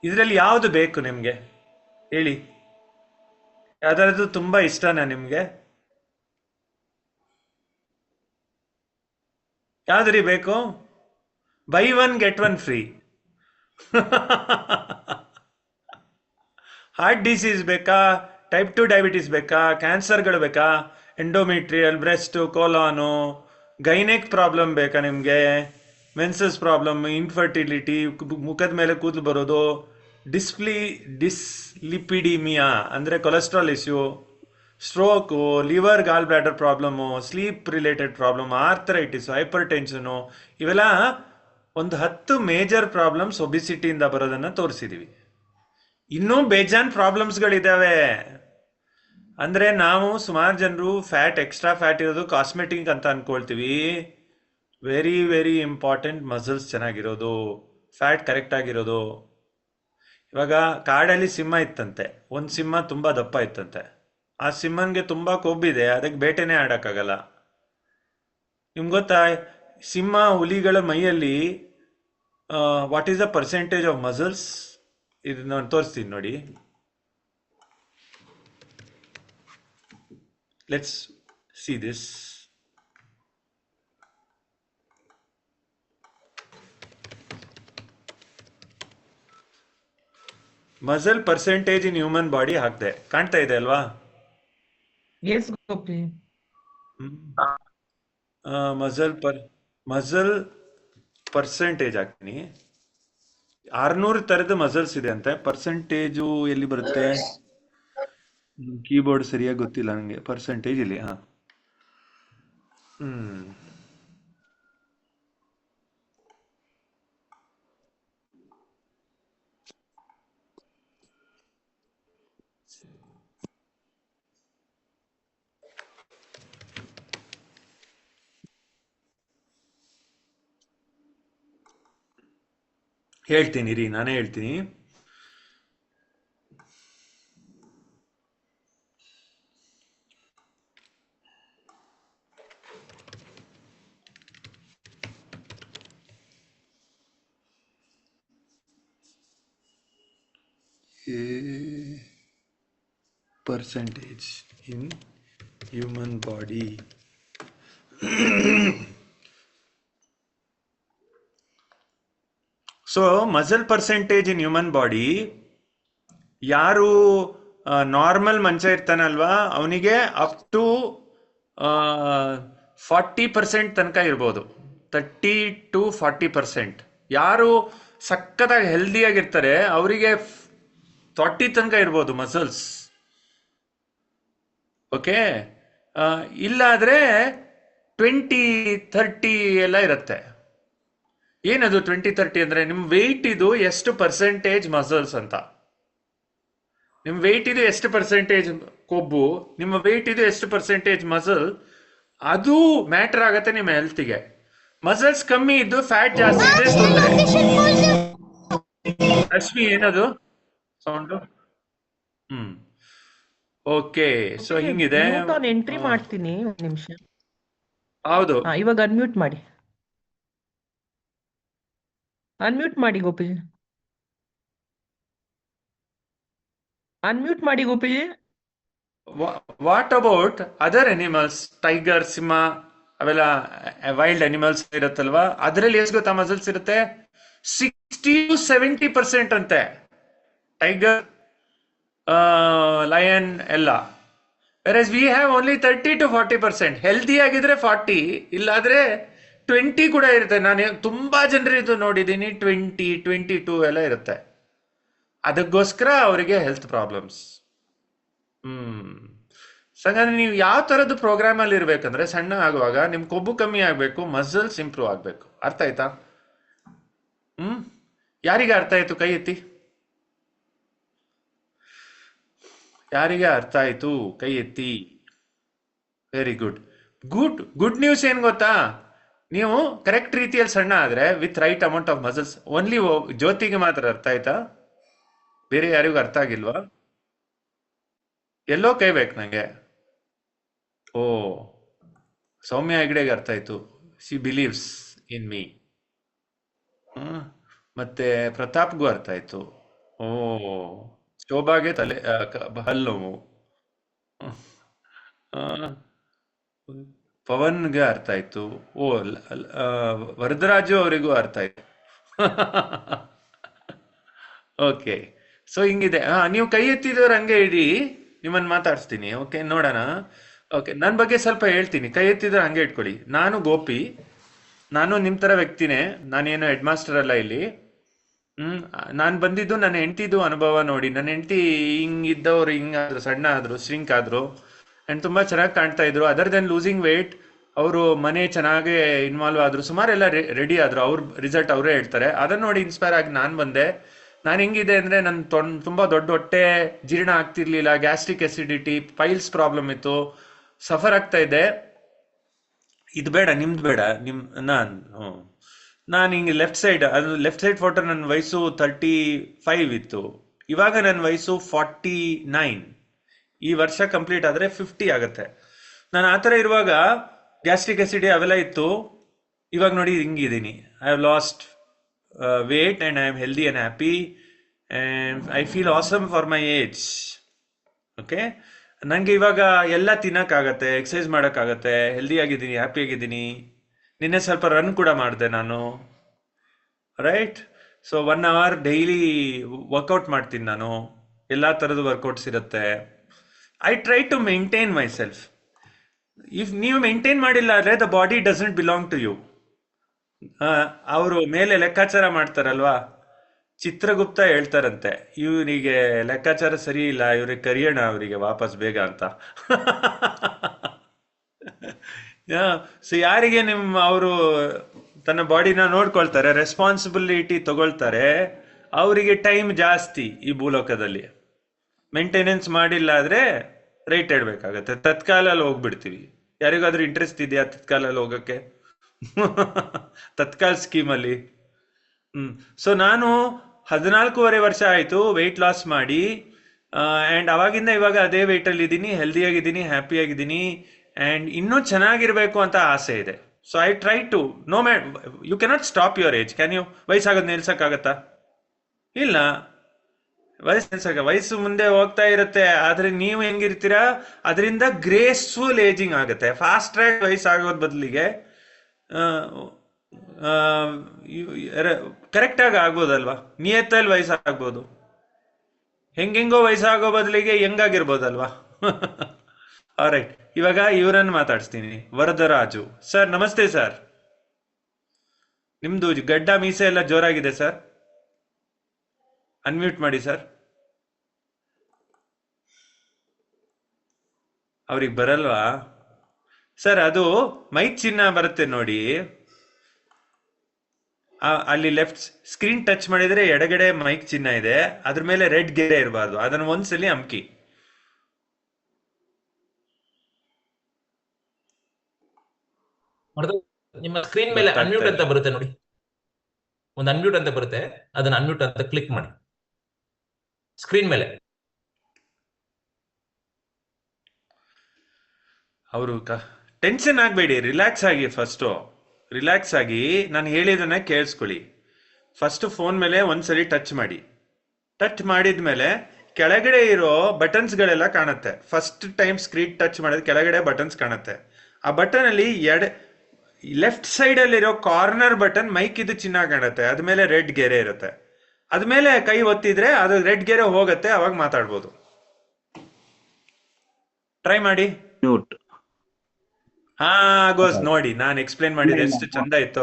ಇದರಲ್ಲಿ ಯಾವುದು ಬೇಕು ನಿಮಗೆ ಹೇಳಿ? ಯಾವ್ದಾದ್ರು ತುಂಬಾ ಇಷ್ಟನಾ ನಿಮ್ಗೆ? ಯಾವ್ದ್ರಿ ಬೇಕು? By 1 get 1 free. Heart disease ಬೇಕಾ? ಟೈಪ್ 2 ಡಯಾಬಿಟಿಸ್ ಬೇಕಾ? ಕ್ಯಾನ್ಸರ್ಗಳು ಬೇಕಾ? ಎಂಡೋಮೆಟ್ರಿಯಲ್, ಬ್ರೆಸ್ಟ್, ಕೋಲಾನು, ಗೈನೆಕ್ ಪ್ರಾಬ್ಲಮ್ ಬೇಕಾ ನಿಮಗೆ? ಮೆನ್ಸಸ್ ಪ್ರಾಬ್ಲಮ್, ಇನ್ಫರ್ಟಿಲಿಟಿ, ಮುಖದ ಮೇಲೆ ಕೂದಲು ಬರೋದು, ಡಿಸ್ಲಿಪಿಡಿಮಿಯಾ ಅಂದರೆ cholesterol issue, stroke, liver gall bladder problem, sleep related problem, arthritis, hypertension, ಇವೆಲ್ಲ ಒಂದು 10 ಮೇಜರ್ ಪ್ರಾಬ್ಲಮ್ಸ್ ಒಬಿಸಿಟಿಯಿಂದ ಬರೋದನ್ನು ತೋರಿಸಿದೀವಿ. ಇನ್ನೂ ಬೇಜಾನ್ ಪ್ರಾಬ್ಲಮ್ಸ್ಗಳಿದ್ದಾವೆ. ಅಂದರೆ ನಾವು ಸುಮಾರು ಜನರು ಎಕ್ಸ್ಟ್ರಾ ಫ್ಯಾಟ್ ಇರೋದು ಕಾಸ್ಮೆಟಿಕ್ ಅಂತ ಅನ್ಕೊಳ್ತೀವಿ. ವೆರಿ ವೆರಿ ಇಂಪಾರ್ಟೆಂಟ್ ಮಸಲ್ಸ್ ಚೆನ್ನಾಗಿರೋದು, ಫ್ಯಾಟ್ ಕರೆಕ್ಟ್ ಆಗಿರೋದು. ಇವಾಗ ಕಾಡಲ್ಲಿ ಸಿಂಹ ಇತ್ತಂತೆ, ಒಂದು ಸಿಂಹ ತುಂಬ ದಪ್ಪ ಇತ್ತಂತೆ. ಆ ಸಿಂಹನ್ಗೆ ತುಂಬ ಕೊಬ್ಬಿದೆ, ಅದಕ್ಕೆ ಬೇಟೆನೇ ಆಡೋಕ್ಕಾಗಲ್ಲ. ನಿಮ್ಗೆ ಗೊತ್ತಾ, ಸಿಂಹ ಹುಲಿಗಳ ಮೈಯಲ್ಲಿ what is the percentage of muscles? ಇದು ನಾನು ತೋರಿಸ್ತೀನಿ ನೋಡಿ. Let's see this. Muscle percentage in human body ಹಾಕ್ದೆ, ಕಾಣ್ತಾ ಇದೆ ಅಲ್ವಾ? ಎಸ್ ಗೋಪಿ. ಮಸಲ್ ಪರ್ಸೆಂಟೇಜ್ ಹಾಕ್ತೀನಿ. 600 ತರದ ಮಸಲ್ಸ್ ಇದೆ ಅಂತೆ. ಪರ್ಸೆಂಟೇಜು ಎಲ್ಲಿ ಬರುತ್ತೆ? ಕೀಬೋರ್ಡ್ ಸರಿಯಾಗಿ ಗೊತ್ತಿಲ್ಲ ನನಗೆ. ಪರ್ಸೆಂಟೇಜ್ ಇಲ್ಲಿ. ಹಾ, ಹ್ಮ್ ಹೇಳ್ತೀನಿ ರೀ, ನಾನೇ ಹೇಳ್ತೀನಿ. Percentage in human body. So muscle percentage in human body, ಯಾರು ನಾರ್ಮಲ್ ಮನುಷ್ಯ ಇರ್ತಾನಲ್ವಾ ಅವನಿಗೆ ಅಪ್ ಟು 40% ತನಕ ಇರ್ಬೋದು. 30 to 40%. ಯಾರು ಸಖತ್ತಾಗಿ ಹೆಲ್ದಿಯಾಗಿರ್ತಾರೆ ಅವರಿಗೆ 40 ತನಕ ಇರ್ಬೋದು ಮಸಲ್ಸ್. ಓಕೆ, ಇಲ್ಲಾದ್ರೆ 20-30 ಎಲ್ಲ ಇರುತ್ತೆ. ಏನದು 20-30 ಅಂದ್ರೆ ನಿಮ್ಮ ವೆಯ್ಟ್ ಇದು ಎಷ್ಟು ಪರ್ಸೆಂಟೇಜ್ ಮಸಲ್ಸ್ ಅಂತ. ನಿಮ್ಮ ವೆಯ್ಟ್ ಇದು ಎಷ್ಟು ಪರ್ಸೆಂಟೇಜ್ ಕೊಬ್ಬು, ನಿಮ್ಮ ವೆಯ್ಟ್ ಇದು ಎಷ್ಟು ಪರ್ಸೆಂಟೇಜ್ ಮಸಲ್, ಅದು ಮ್ಯಾಟರ್ ಆಗತ್ತೆ ನಿಮ್ಮ ಹೆಲ್ತ್ಗೆ. ಮಸಲ್ಸ್ ಕಮ್ಮಿ ಇದ್ದು ಫ್ಯಾಟ್ ಜಾಸ್ತಿ ಇದೆ ತೊಂದರೆ. ರಶ್ಮಿ ಏನದು ಸೌಂಡು? ಓಕೆ, ಸೊ ಹಿಂಗಿದೆ. ಮ್ಯೂಟ್ ಆನ್ ಎಂಟ್ರಿ ಮಾಡ್ತೀನಿ, ಒಂದ್ ನಿಮಿಷ. ಹೌದು, ಇವಾಗ ಅನ್ಮ್ಯೂಟ್ ಮಾಡಿ. ಅನ್ಮ್ಯೂಟ್ ಮಾಡಿ ಗೋಪಿ. ಅನ್ಮ್ಯೂಟ್ ಮಾಡಿ Gopi. What about other animals? Tiger, ಸಿಂಹ ಅವೆಲ್ಲ ವೈಲ್ಡ್ ಅನಿಮಲ್ಸ್ ಇರುತ್ತಲ್ವಾ, ಅದರಲ್ಲಿ ಎಷ್ಟು ಗೊತ್ತಾ ಮಸಲ್ಸ್ ಇರುತ್ತೆ? 60-70% ಅಂತೆ. ಟೈಗರ್, ಲಯನ್ ಎಲ್ಲ. Virus we have only 30-40%. Healthy ಆಗಿದ್ರೆ 40, ಇಲ್ಲಾದ್ರೆ 20 ಕೂಡ ಇರುತ್ತೆ. ನಾನು ತುಂಬಾ ಜನರಿದ್ದು ನೋಡಿದ್ದೀನಿ, 20-22 ಎಲ್ಲ ಇರುತ್ತೆ. ಅದಕ್ಕೋಸ್ಕರ ಅವರಿಗೆ ಹೆಲ್ತ್ ಪ್ರಾಬ್ಲಮ್ಸ್. ಸಂಗಂದ್ರೆ ನೀವು ಯಾವ ತರದ್ದು ಪ್ರೋಗ್ರಾಮ್ ಅಲ್ಲಿ ಇರ್ಬೇಕಂದ್ರೆ, ಸಣ್ಣ ಆಗುವಾಗ ನಿಮ್ ಕೊಬ್ಬು ಕಮ್ಮಿ ಆಗ್ಬೇಕು, ಮಸಲ್ಸ್ ಇಂಪ್ರೂವ್ ಆಗ್ಬೇಕು. ಅರ್ಥ ಆಯ್ತಾ? ಯಾರಿಗೆ ಅರ್ಥ ಆಯ್ತು? ಕೈ ಎತ್ತಿ. ಯಾರಿಗೆ ಅರ್ಥ ಆಯ್ತು? ಕೈ ಎತ್ತಿ. Very good. ಗುಡ್ ನ್ಯೂಸ್ ಏನ್ ಗೊತ್ತಾ? ನೀವು ಕರೆಕ್ಟ್ ರೀತಿಯಲ್ಲಿ ಸಣ್ಣ ಆದ್ರೆ with right amount of muscles, only ಜ್ಯೋತಿಗೆ ಮಾತ್ರ ಅರ್ಥ ಆಯ್ತಾ? ಬೇರೆ ಯಾರಿಗೂ ಅರ್ಥ ಆಗಿಲ್ವಾ? ಎಲ್ಲೋ ಕೈ ಬೇಕು ನಂಗೆ. ಓ, ಸೌಮ್ಯ ಹೆಗ್ಡೆಗೆ ಅರ್ಥ ಆಯ್ತು. She believes in me. ಮತ್ತೆ ಪ್ರತಾಪ್ಗೂ ಅರ್ಥ ಆಯ್ತು. ಓ, ಶೋಭಾಗೆ ತಲೆ ಹಲ್ಲು ನೋವು. ಪವನ್ಗೆ ಅರ್ಥ ಆಯ್ತು. ಓ, ವರದರಾಜು ಅವರಿಗೂ ಅರ್ಥ ಆಯ್ತು. ಓಕೆ, ಸೊ ಹಿಂಗಿದೆ. ನೀವು ಕೈ ಎತ್ತಿದವ್ರು ಹಂಗೆ ಇಡಿ, ನಿಮ್ಮನ್ನು ಮಾತಾಡಿಸ್ತೀನಿ. ಓಕೆ, ನೋಡೋಣ. ಓಕೆ, ನನ್ನ ಬಗ್ಗೆ ಸ್ವಲ್ಪ ಹೇಳ್ತೀನಿ. ಕೈ ಎತ್ತಿದ್ರೆ ಹಂಗೆ ಇಟ್ಕೊಳ್ಳಿ. ನಾನು ಗೋಪಿ, ನಾನು ನಿಮ್ಮ ಥರ ವ್ಯಕ್ತಿನೇ. ನಾನೇನು ಹೆಡ್ ಮಾಸ್ಟರ್ ಅಲ್ಲ ಇಲ್ಲಿ. ನಾನು ಬಂದಿದ್ದು ನನ್ನ ಹೆಂಡ್ತಿದು ಅನುಭವ ನೋಡಿ. ನನ್ನ ಹೆಂಡ್ತಿ ಹಿಂಗಿದ್ದವ್ರು ಹಿಂಗಾದ್ರು, ಸಣ್ಣ ಆದ್ರು, ಶ್ರಿಂಕ್ ಆದ್ರು, ಆ್ಯಂಡ್ ತುಂಬ ಚೆನ್ನಾಗಿ ಕಾಣ್ತಾ ಇದ್ರು. Other than losing weight. ಅವರು ಮನೆ ಚೆನ್ನಾಗಿ ಇನ್ವಾಲ್ವ್ ಆದ್ರು, ಸುಮಾರೆಲ್ಲ ರೆಡಿ ಆದ್ರು. ಅವ್ರ ರಿಸಲ್ಟ್ ಅವರೇ ಹೇಳ್ತಾರೆ. ಅದನ್ನ ನೋಡಿ ಇನ್ಸ್ಪೈರ್ ಆಗಿ ನಾನು ಬಂದೆ. ನಾನು ಹೆಂಗಿದೆ ಅಂದರೆ, ನನ್ನ ತುಂಬ ದೊಡ್ಡ ಹೊಟ್ಟೆ, ಜೀರ್ಣ ಆಗ್ತಿರ್ಲಿಲ್ಲ, ಗ್ಯಾಸ್ಟ್ರಿಕ್ ಅಸಿಡಿಟಿ, ಪೈಲ್ಸ್ ಪ್ರಾಬ್ಲಮ್ ಇತ್ತು, ಸಫರ್ ಆಗ್ತಾ ಇದ್ದೆ. ಇದು ಬೇಡ, ನಿಮ್ದು ಬೇಡ, ನಾನು ಹಿಂಗೆ ಲೆಫ್ಟ್ ಸೈಡ್ ಫೋಟೋ. ನನ್ನ ವಯಸ್ಸು 35 ಇತ್ತು. ಇವಾಗ ನನ್ನ ವಯಸ್ಸು 49. ಈ ವರ್ಷ ಕಂಪ್ಲೀಟ್ ಆದರೆ 50 ಆಗುತ್ತೆ. ನಾನು ಆ ಥರ ಇರುವಾಗ ಗ್ಯಾಸ್ಟ್ರಿಕ್ ಅಸಿಡಿ ಅವೆಲ್ಲ ಇತ್ತು. ಇವಾಗ ನೋಡಿ ಹಿಂಗಿದ್ದೀನಿ. I have lost weight and I am healthy and happy and I feel awesome for my age. Okay, ನನಗೆ ಇವಾಗ ಎಲ್ಲ ತಿನ್ನೋಕ್ಕಾಗತ್ತೆ, ಎಕ್ಸಸೈಸ್ ಮಾಡೋಕ್ಕಾಗತ್ತೆ, ಹೆಲ್ದಿ ಆಗಿದ್ದೀನಿ, ಹ್ಯಾಪಿ ಆಗಿದ್ದೀನಿ. ನಿನ್ನೆ ಸ್ವಲ್ಪ ರನ್ ಕೂಡ ಮಾಡಿದೆ ನಾನು. Right? So 1 hour daily workout ಮಾಡ್ತೀನಿ ನಾನು. ಎಲ್ಲ ಥರದ ವರ್ಕೌಟ್ಸ್ ಇರುತ್ತೆ. I try to maintain myself. If ನೀವು ಮೇಂಟೈನ್ ಮಾಡಿಲ್ಲ ಅಂದರೆ the body doesn't belong to you. ಅವರು ಮೇಲೆ ಲೆಕ್ಕಾಚಾರ ಮಾಡ್ತಾರಲ್ವಾ, ಚಿತ್ರಗುಪ್ತ ಹೇಳ್ತಾರಂತೆ, ಇವನಿಗೆ ಲೆಕ್ಕಾಚಾರ ಸರಿ ಇಲ್ಲ, ಇವ್ರಿಗೆ ಕರಿಯೋಣ ಅವರಿಗೆ ವಾಪಸ್ ಬೇಗ ಅಂತ. ಸೊ ಯಾರಿಗೆ ಅವರು ತನ್ನ ಬಾಡಿನ ನೋಡ್ಕೊಳ್ತಾರೆ, ರೆಸ್ಪಾನ್ಸಿಬಿಲಿಟಿ ತಗೊಳ್ತಾರೆ, ಅವರಿಗೆ ಟೈಮ್ ಜಾಸ್ತಿ ಈ ಭೂಲೋಕದಲ್ಲಿ. ಮೇಂಟೆನೆನ್ಸ್ ಮಾಡಿಲ್ಲ ಆದರೆ ರೈಟ್ ಇಡಬೇಕಾಗತ್ತೆ, ತತ್ಕಾಲಲ್ಲಿ ಹೋಗ್ಬಿಡ್ತೀವಿ. ಯಾರಿಗಾದ್ರೂ ಇಂಟ್ರೆಸ್ಟ್ ಇದೆಯಾ ತತ್ಕಾಲಲ್ಲಿ ಹೋಗೋಕ್ಕೆ? ತತ್ಕಾಲ್ ಸ್ಕೀಮಲ್ಲಿ. ಸೊ ನಾನು 14.5 ವರ್ಷ ಆಯಿತು ವೆಯ್ಟ್ ಲಾಸ್ ಮಾಡಿ, ಆ್ಯಂಡ್ ಅವಾಗಿಂದ ಇವಾಗ ಅದೇ ವೆಯ್ಟಲ್ಲಿ ಇದ್ದೀನಿ, ಹೆಲ್ದಿಯಾಗಿದ್ದೀನಿ, ಹ್ಯಾಪಿಯಾಗಿದ್ದೀನಿ, ಆ್ಯಂಡ್ ಇನ್ನೂ ಚೆನ್ನಾಗಿರಬೇಕು ಅಂತ ಆಸೆ ಇದೆ. So I try to know you cannot stop your age. Can you? ವಯಸ್ಸಾಗೋದು ನಿಲ್ಸೋಕ್ಕಾಗತ್ತಾ? ಇಲ್ಲ, ವಯಸ್ಸು ಮುಂದೆ ಹೋಗ್ತಾ ಇರುತ್ತೆ, ಆದರೆ ನೀವು ಹೆಂಗಿರ್ತೀರಾ ಅದರಿಂದ ಗ್ರೇಸ್ಫುಲ್ ಏಜಿಂಗ್ ಆಗುತ್ತೆ. ಫಾಸ್ಟ್ ಟ್ರ್ಯಾಕ್ ವಯಸ್ಸಾಗೋದ್ ಬದಲಿಗೆ ಕರೆಕ್ಟಾಗಿ ಆಗ್ಬೋದಲ್ವಾ? ನಿಯತ್ತಲ್ಲಿ ವಯಸ್ಸಾಗ್ಬೋದು, ಹೆಂಗೆಂಗೋ ವಯಸ್ಸಾಗೋ ಬದಲಿಗೆ ಹೆಂಗಾಗಿರ್ಬೋದಲ್ವಾ? ರೈಟ್, ಇವಾಗ ಇವರನ್ನು ಮಾತಾಡಿಸ್ತೀನಿ. ವರದರಾಜು ಸರ್, ನಮಸ್ತೆ ಸರ್. ನಿಮ್ದು ಗಡ್ಡ ಮೀಸೆ ಎಲ್ಲ ಜೋರಾಗಿದೆ ಸರ್. ಅನ್ಮ್ಯೂಟ್ ಮಾಡಿ ಸರ್. ಅವ್ರಿಗೆ ಬರಲ್ವಾ ಸರ್? ಅದು ಮೈಕ್ ಚಿಹ್ನ ಬರುತ್ತೆ ನೋಡಿ, ಅಲ್ಲಿ ಲೆಫ್ಟ್ ಸ್ಕ್ರೀನ್ ಟಚ್ ಮಾಡಿದ್ರೆ ಎಡಗಡೆ ಮೈಕ್ ಚಿಹ್ನ ಇದೆ, ಅದ್ರ ಮೇಲೆ ರೆಡ್ ಗೆರೆ ಇರಬಾರ್ದು, ಅದನ್ನು ಒಂದ್ಸಲಿ ಅಮ್ಕಿ. ನಿಮ್ಮ ಸ್ಕ್ರೀನ್ ಮೇಲೆ ಅನ್ಮ್ಯೂಟ್ ಅಂತ ಬರುತ್ತೆ ನೋಡಿ, ಒಂದು ಅನ್ಮ್ಯೂಟ್ ಅಂತ ಬರುತ್ತೆ, ಅದನ್ನ ಅನ್ಮ್ಯೂಟ್ ಅಂತ ಕ್ಲಿಕ್ ಮಾಡಿ ಸ್ಕ್ರೀನ್ ಮೇಲೆ. ಅವರು ಟೆನ್ಷನ್ ಆಗಬೇಡಿ, ರಿಲ್ಯಾಕ್ಸ್ ಆಗಿ. ಫಸ್ಟು ರಿಲ್ಯಾಕ್ಸ್ ಆಗಿ ನಾನು ಹೇಳಿದ್ದನ್ನ ಕೇಳಿಸ್ಕೊಳ್ಳಿ. ಫಸ್ಟ್ ಫೋನ್ ಮೇಲೆ ಒಂದ್ಸಲಿ ಟಚ್ ಮಾಡಿ. ಟಚ್ ಮಾಡಿದ್ಮೇಲೆ ಕೆಳಗಡೆ ಇರೋ ಬಟನ್ಸ್ಗಳೆಲ್ಲ ಕಾಣುತ್ತೆ. ಫಸ್ಟ್ ಟೈಮ್ ಸ್ಕ್ರೀನ್ ಟಚ್ ಮಾಡಿದ ಕೆಳಗಡೆ ಬಟನ್ಸ್ ಕಾಣುತ್ತೆ. ಆ ಬಟನ್ ಅಲ್ಲಿ ಲೆಫ್ಟ್ ಸೈಡ್ ಅಲ್ಲಿರೋ ಕಾರ್ನರ್ ಬಟನ್ ಮೈಕ್ ಇದು ಚಿನ್ನ ಕಾಣುತ್ತೆ, ಅದ್ಮೇಲೆ ರೆಡ್ ಗೆರೆ ಇರುತ್ತೆ. ಅದ್ಮೇಲೆ ಕೈ ಒತ್ತಿದ್ರೆ ಅದು ರೆಡ್ ಗೆರೆ ಹೋಗುತ್ತೆ, ಅವಾಗ ಮಾತಾಡ್ಬೋದು. ಟ್ರೈ ಮಾಡಿ. ಹಾ ಗೋಸ್ ನೋಡಿ, ನಾನು ಎಕ್ಸ್ಪ್ಲೇನ್ ಮಾಡಿದೆ ಎಷ್ಟು ಚಂದ ಇತ್ತು.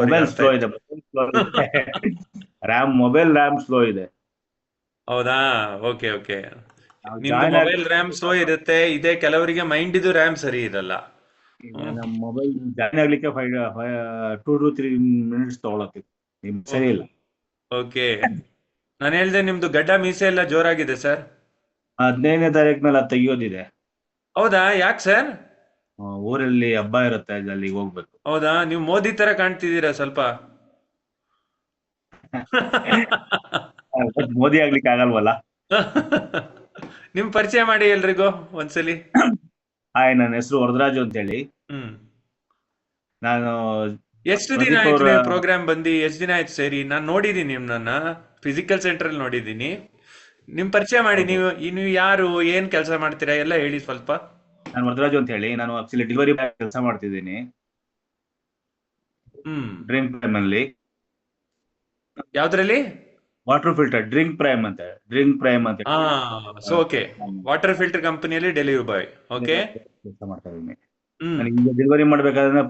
ಮೊಬೈಲ್ ರ್ಯಾಮ್ ಸ್ಲೋ ಇದೆ. ಹೌದಾ? Okay okay. ನಿಮ್ದು ಮೊಬೈಲ್ ರ್ಯಾಮ್ ಸ್ಲೋ ಇರುತ್ತೆ, ಇದೇ ಕೆಲವರಿಗೆ ಮೈಂಡ್ ಇದು ರ್ಯಾಮ್ ಸರಿ ಇರಲ್ಲ. ನಮ್ಮ ಮೊಬೈಲ್ ಜಾಯ್ನ್ ಆಗ್ಲಿಕ್ಕೆ 2 to 3 minutes ತಗೊಳತ್ತೆ, ಸರಿ ಇಲ್ಲ. ಓಕೆ, ನಾನು ಹೇಳ್ದೆ ನಿಮ್ದು ಗಡ್ಡ ಮೀಸೆ ಎಲ್ಲ ಜೋರಾಗಿದೆ ಸರ್. 15ನೇ ತಾರೀಕಿನಲ್ಲಿ ಅದು ತೆಗಿಯೋದಿದೆ. ಹೌದಾ? ಯಾಕೆ ಸರ್? ಊರಲ್ಲಿ ಹಬ್ಬ ಇರುತ್ತೆ, ಅಲ್ಲಿಗೆ ಹೋಗ್ಬೇಕು. ಹೌದಾ? ನೀವು ಮೋದಿ ತರ ಕಾಣ್ತಿದ್ದೀರಾ ಸ್ವಲ್ಪ. ಮೋದಿ ಆಗ್ಲಿಕ್ಕೆ ಆಗಲ್ವಲ್ಲ. ನಿಮ್ ಪರಿಚಯ ಮಾಡಿ ಎಲ್ರಿಗೂ ಒಂದ್ಸಲಿ. ಹಾಯ್, ನನ್ನ ಹೆಸರು ವರದರಾಜು ಅಂತ ಹೇಳಿ. ನಾನು ಎಷ್ಟು ದಿನ ಆಯ್ತು ಪ್ರೋಗ್ರಾಮ್ ಬಂದು? ಎಷ್ಟು ದಿನ ಆಯ್ತು ಸೇರಿ? ನಾನು ನೋಡಿದೀನಿ ನಿಮ್ನ ಫಿಸಿಕಲ್ ಸೆಂಟರ್ ಅಲ್ಲಿ ನೋಡಿದೀನಿ. ನಿಮ್ ಪರಿಚಯ ಮಾಡಿ. ನೀವು ಯಾರು, ಏನ್ ಕೆಲಸ ಮಾಡ್ತೀರಾ ಎಲ್ಲ ಹೇಳಿ ಸ್ವಲ್ಪ. ನಾನು ವರದರಾಜು ಅಂತ ಹೇಳಿ, ನಾನು ಆಕ್ಚುಲಿ ಡೆಲಿವರಿ ಬಾಯ್ ಕೆಲಸ ಮಾಡ್ತಿದ್ದೀನಿ ಡ್ರಿಂಕ್ ಪ್ರೈಮ್ ಅಲ್ಲಿ. ಯಾವ್ದ್ರಲ್ಲಿ? ವಾಟರ್ ಫಿಲ್ಟರ್ ಡ್ರಿಂಕ್ ಪ್ರೈಮ್ ಅಂತ. ಸೊ ಓಕೆ, ವಾಟರ್ ಫಿಲ್ಟರ್ ಕಂಪನಿಯಲ್ಲಿ ಡೆಲಿವರಿ ಬಾಯ್. ಓಕೆ, ಕೆಲಸ ಮಾಡ್ತಾ ಇದ್ದೀನಿ. ನನಗೆ ಡೆಲಿವರಿ ಮಾಡ್ಬೇಕಾದ್ರೆ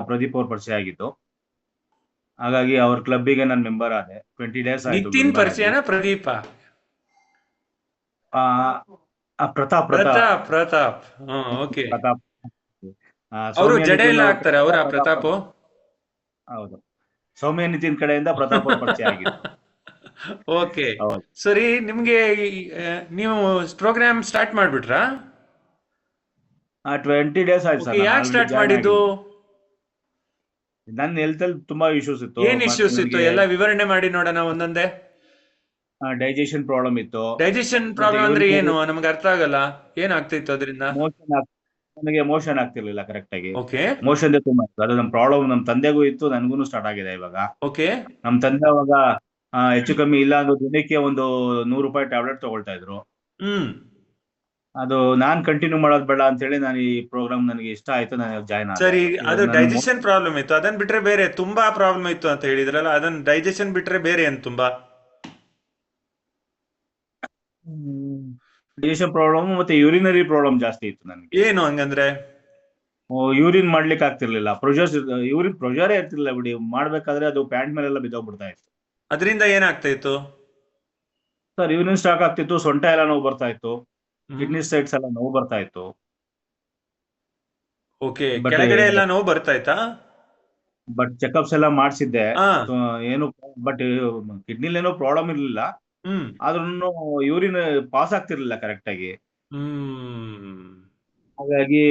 ಪ್ರದೀಪ್ ಅವ್ರ ಪರಿಚಯ ಆಗಿತ್ತು, ಹಾಗಾಗಿ ಅವ್ರ ಕ್ಲಬ್ಬಿಗೆ ನಾನು ಮೆಂಬರ್ ಆದೆ. 20 days ಆಯ್ತು. ನಿತಿನ್ ಪರಿಚಯನ? ಪ್ರದೀಪ? ಪ್ರತಾಪ್. ಓಕೆ, ಅವರು ಜಡೆ ಎಲ್ಲ ಹಾಕ್ತಾರೆ ಅವರ ಪ್ರತಾಪ್? ಹೌದು, ಸೌಮ್ಯ ನಿತಿನ್ ಕಡೆಯಿಂದ ಪ್ರತಾಪ್ ಅವ್ರ ಪರಿಚಯ ಆಗಿದೆ. ಓಕೆ, ಸರಿ. ನಿಮ್ಗೆ ನೀವು ಪ್ರೋಗ್ರಾಮ್ ಸ್ಟಾರ್ಟ್ ಮಾಡ್ಬಿಟ್ರಾ? 20 days ಆಯ್ತು ಸರ್. ಯಾಕೆ ಸ್ಟಾರ್ಟ್ ಮಾಡಿದ್ದು? ನನ್ನ ಹೆಲ್ತ್ ಅಲ್ಲಿ ತುಂಬಾ ಇಶ್ಯೂಸ್ ಇತ್ತು. ಏನ್ ಇಶ್ಯೂಸ್ ಇತ್ತು? ಎಲ್ಲ ವಿವರಣೆ ಮಾಡಿ ನೋಡೋಣ ಒಂದೊಂದೇ. ಡೈಜೆಷನ್ ಪ್ರಾಬ್ಲಮ್ ಇತ್ತು. ಡೈಜೆಷನ್ ಪ್ರಾಬ್ಲಮ್ ಅಂದ್ರೆ ಏನು? ನಮ್ಗೆ ಅರ್ಥ ಆಗಲ್ಲ. ಏನಾಗ್ತಿತ್ತು ಅದರಿಂದ? ನನಗೆ ಮೋಷನ್ ಆಗ್ತಿರ್ಲಿಲ್ಲ ಕರೆಕ್ಟ್ ಆಗಿ. ಓಕೆ, ಮೋಷನ್ ತುಂಬಾ ಇತ್ತು. ಅದು ನಮ್ಮ ಪ್ರಾಬ್ಲಮ್. ನಮ್ ತಂದೆಗೂ ಇತ್ತು, ನನ್ಗೂ ಸ್ಟಾರ್ಟ್ ಆಗಿದೆ ಇವಾಗ. ಓಕೆ. ನಮ್ ತಂದೆ ಅವಾಗ ಹೆಚ್ಚು ಕಮ್ಮಿ ಇಲ್ಲ ಅಂದ್ರೆ ದಿನಕ್ಕೆ ಒಂದು 100 ರೂಪಾಯಿ ಟ್ಯಾಬ್ಲೆಟ್ ತಗೊಳ್ತಾ ಇದ್ರು. ಅದು ನಾನ್ ಕಂಟಿನ್ಯೂ ಮಾಡೋದ್ ಬೇಡ ಅಂತ ಹೇಳಿ ನಾನು ಈ ಪ್ರೋಗ್ರಾಮ್ ನನಗೆ ಇಷ್ಟ ಆಯ್ತು, ನಾನು ಜಾಯ್ನ್ ಆದೆ. ಸರಿ, ಅದು ಡೈಜೆಷನ್ ಪ್ರಾಬ್ಲಮ್ ಇತ್ತು, ಅದನ್ನ ಬಿಟ್ರೆ ಬೇರೆ ತುಂಬಾ ಪ್ರಾಬ್ಲಮ್ ಇತ್ತು ಅಂತ ಹೇಳಿದ್ರಲ್ಲ, ಅದನ್ನ ಡೈಜೆಷನ್ ಬಿಟ್ರೆ ಬೇರೆ ಏನ್ ತುಂಬಾ? ಡೈಜೆಷನ್ ಪ್ರಾಬ್ಲಮ್ ಮತ್ತೆ ಯೂರಿನರಿ ಪ್ರಾಬ್ಲಮ್ ಜಾಸ್ತಿ ಇತ್ತು ನನಗೆ. ಏನು ಹಂಗಂದ್ರೆ? ಯೂರಿನ್ ಮಾಡ್ಲಿಕ್ಕೆ ಆಗ್ತಿರ್ಲಿಲ್ಲ, ಯೂರಿನ್ ಪ್ರೊಜರೇ ಇರ್ತಿರ್ಲಿಲ್ಲ ಬಿಡಿ. ಮಾಡ್ಬೇಕಾದ್ರೆ ಅದು ಪ್ಯಾಂಟ್ ಮೇಲೆಲ್ಲ ಬಿದ್ದೋಗ್ಬಿಡ್ತಾ ಇತ್ತು. ಅದರಿಂದ ಏನಾಗ್ತಾ ಇತ್ತು ಸರ್? ಯೂರಿನ್ ಸ್ಟಾಕ್ ಆಗ್ತಿತ್ತು, ಸೊಂಟ ಎಲ್ಲ ನೋವು ಬರ್ತಾ ಇತ್ತು, ಕಿಡ್ನಿ ಸೈಡ್ಸ್ ಎಲ್ಲ ನೋವು ಬರ್ತಾ ಇತ್ತು. ಓಕೆ, But- ಕೆಳಗಡೆ ಎಲ್ಲ ನೋವು ಬರ್ತಾ ಇತ್ತಾ? ಬಟ್ ಚೆಕಪ್ಸ್ ಎಲ್ಲ ಮಾಡಿಸಿದ್ದೆ, ಹಾ. ಏನು ಬಟ್ ಕಿಡ್ನಿಲಿ ಏನೋ ಪ್ರಾಬ್ಲಮ್ ಇರ್ಲಿಲ್ಲ. ಹ್ಮ್ ಆದ್ರೂ ಯೂರಿನ್ ಪಾಸ್ ಆಗ್ತಿರ್ಲಿಲ್ಲ ಕರೆಕ್ಟ್ ಆಗಿ. ಹ್ಮ್ ಹಾಗಾಗಿ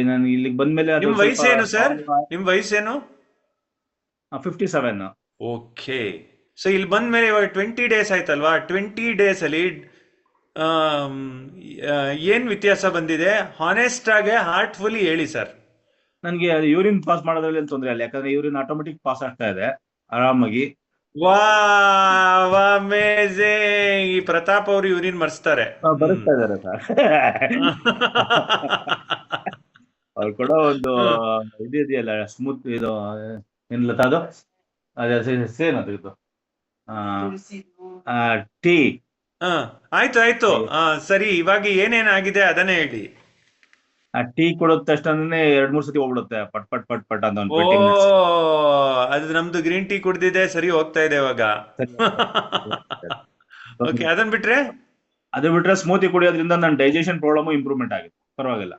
ನಾನು ಇಲ್ಲಿಗೆ ಬಂದ್ಮೇಲೆ ಅದು ನಿಮ್ ವಯಸ್ಸೇನು ಸರ್? ನಿಮ್ ವಯಸ್ಸೇನು? 57. ಓಕೆ, ಸೊ ಇಲ್ಲಿ ಬಂದ್ಮೇಲೆ ಇವಾಗ 20 ಡೇಸ್ ಆಯ್ತಲ್ವಾ? 20 ಡೇಸ್ ಅಲ್ಲಿ ಏನ್ ವ್ಯತ್ಯಾಸ ಬಂದಿದೆ? ಹಾನೆಸ್ಟ್ ಆಗಿ ಹಾರ್ಟ್ಫುಲಿ ಹೇಳಿ ಸರ್. ನನ್ಗೆ ಯೂರಿನ್ ಪಾಸ್ ಮಾಡೋದ್ರಲ್ಲಿ ಏನ್ ತೊಂದ್ರೆ ಇಲ್ಲ, ಯಾಕಂದ್ರೆ ಯೂರಿನ್ ಆಟೋಮೆಟಿಕ್ ಪಾಸ್ ಆಗ್ತಾ ಇದೆ ಆರಾಮಾಗಿ. ಅಮೇಜಿಂಗ್! ಈ ಪ್ರತಾಪ್ ಅವರು ಯೂರಿನ್ ಮರ್ಸ್ತಾರೆ. ಬರುತ್ತಾ ಇದಾರೆ ಸರ್. ಅವ್ರು ಕೂಡ ಒಂದು ಇದು ಇದೆಯಲ್ಲ, ಸ್ಮೂತ್ ಇದು ಏನಿಲ್ಲ ಅದು, ಅದೇನದು ಇದು ಟೀ. ಆಯ್ತು ಆಯ್ತು, ಸರಿ. ಇವಾಗ ಏನೇನಾಗಿದೆ ಅದನ್ನೇ ಹೇಳಿ. ಆ ಟೀ ಕೊಡೋದ್ ತಕ್ಷಣನೇ 2-3 ಸತಿ ಹೋಗ್ಬಿಡುತ್ತೆ, ಪಟ್ ಪಟ್ ಪಟ್ ಪಟ್ ಅಂತ. ಓ, ಅದು ನಮ್ದು ಗ್ರೀನ್ ಟೀ ಕುಡ್ದಿದೆ, ಸರಿ ಹೋಗ್ತಾ ಇದೆ ಇವಾಗ. ಓಕೆ, ಅದನ್ ಬಿಟ್ರೆ? ಅದು ಬಿಟ್ರೆ ಸ್ಮೂತಿ ಕುಡಿಯೋದ್ರಿಂದ ನನ್ನ ಡೈಜೆಷನ್ ಪ್ರಾಬ್ಲಮ್ ಇಂಪ್ರೂವ್ಮೆಂಟ್ ಆಗಿದೆ, ಪರವಾಗಿಲ್ಲ,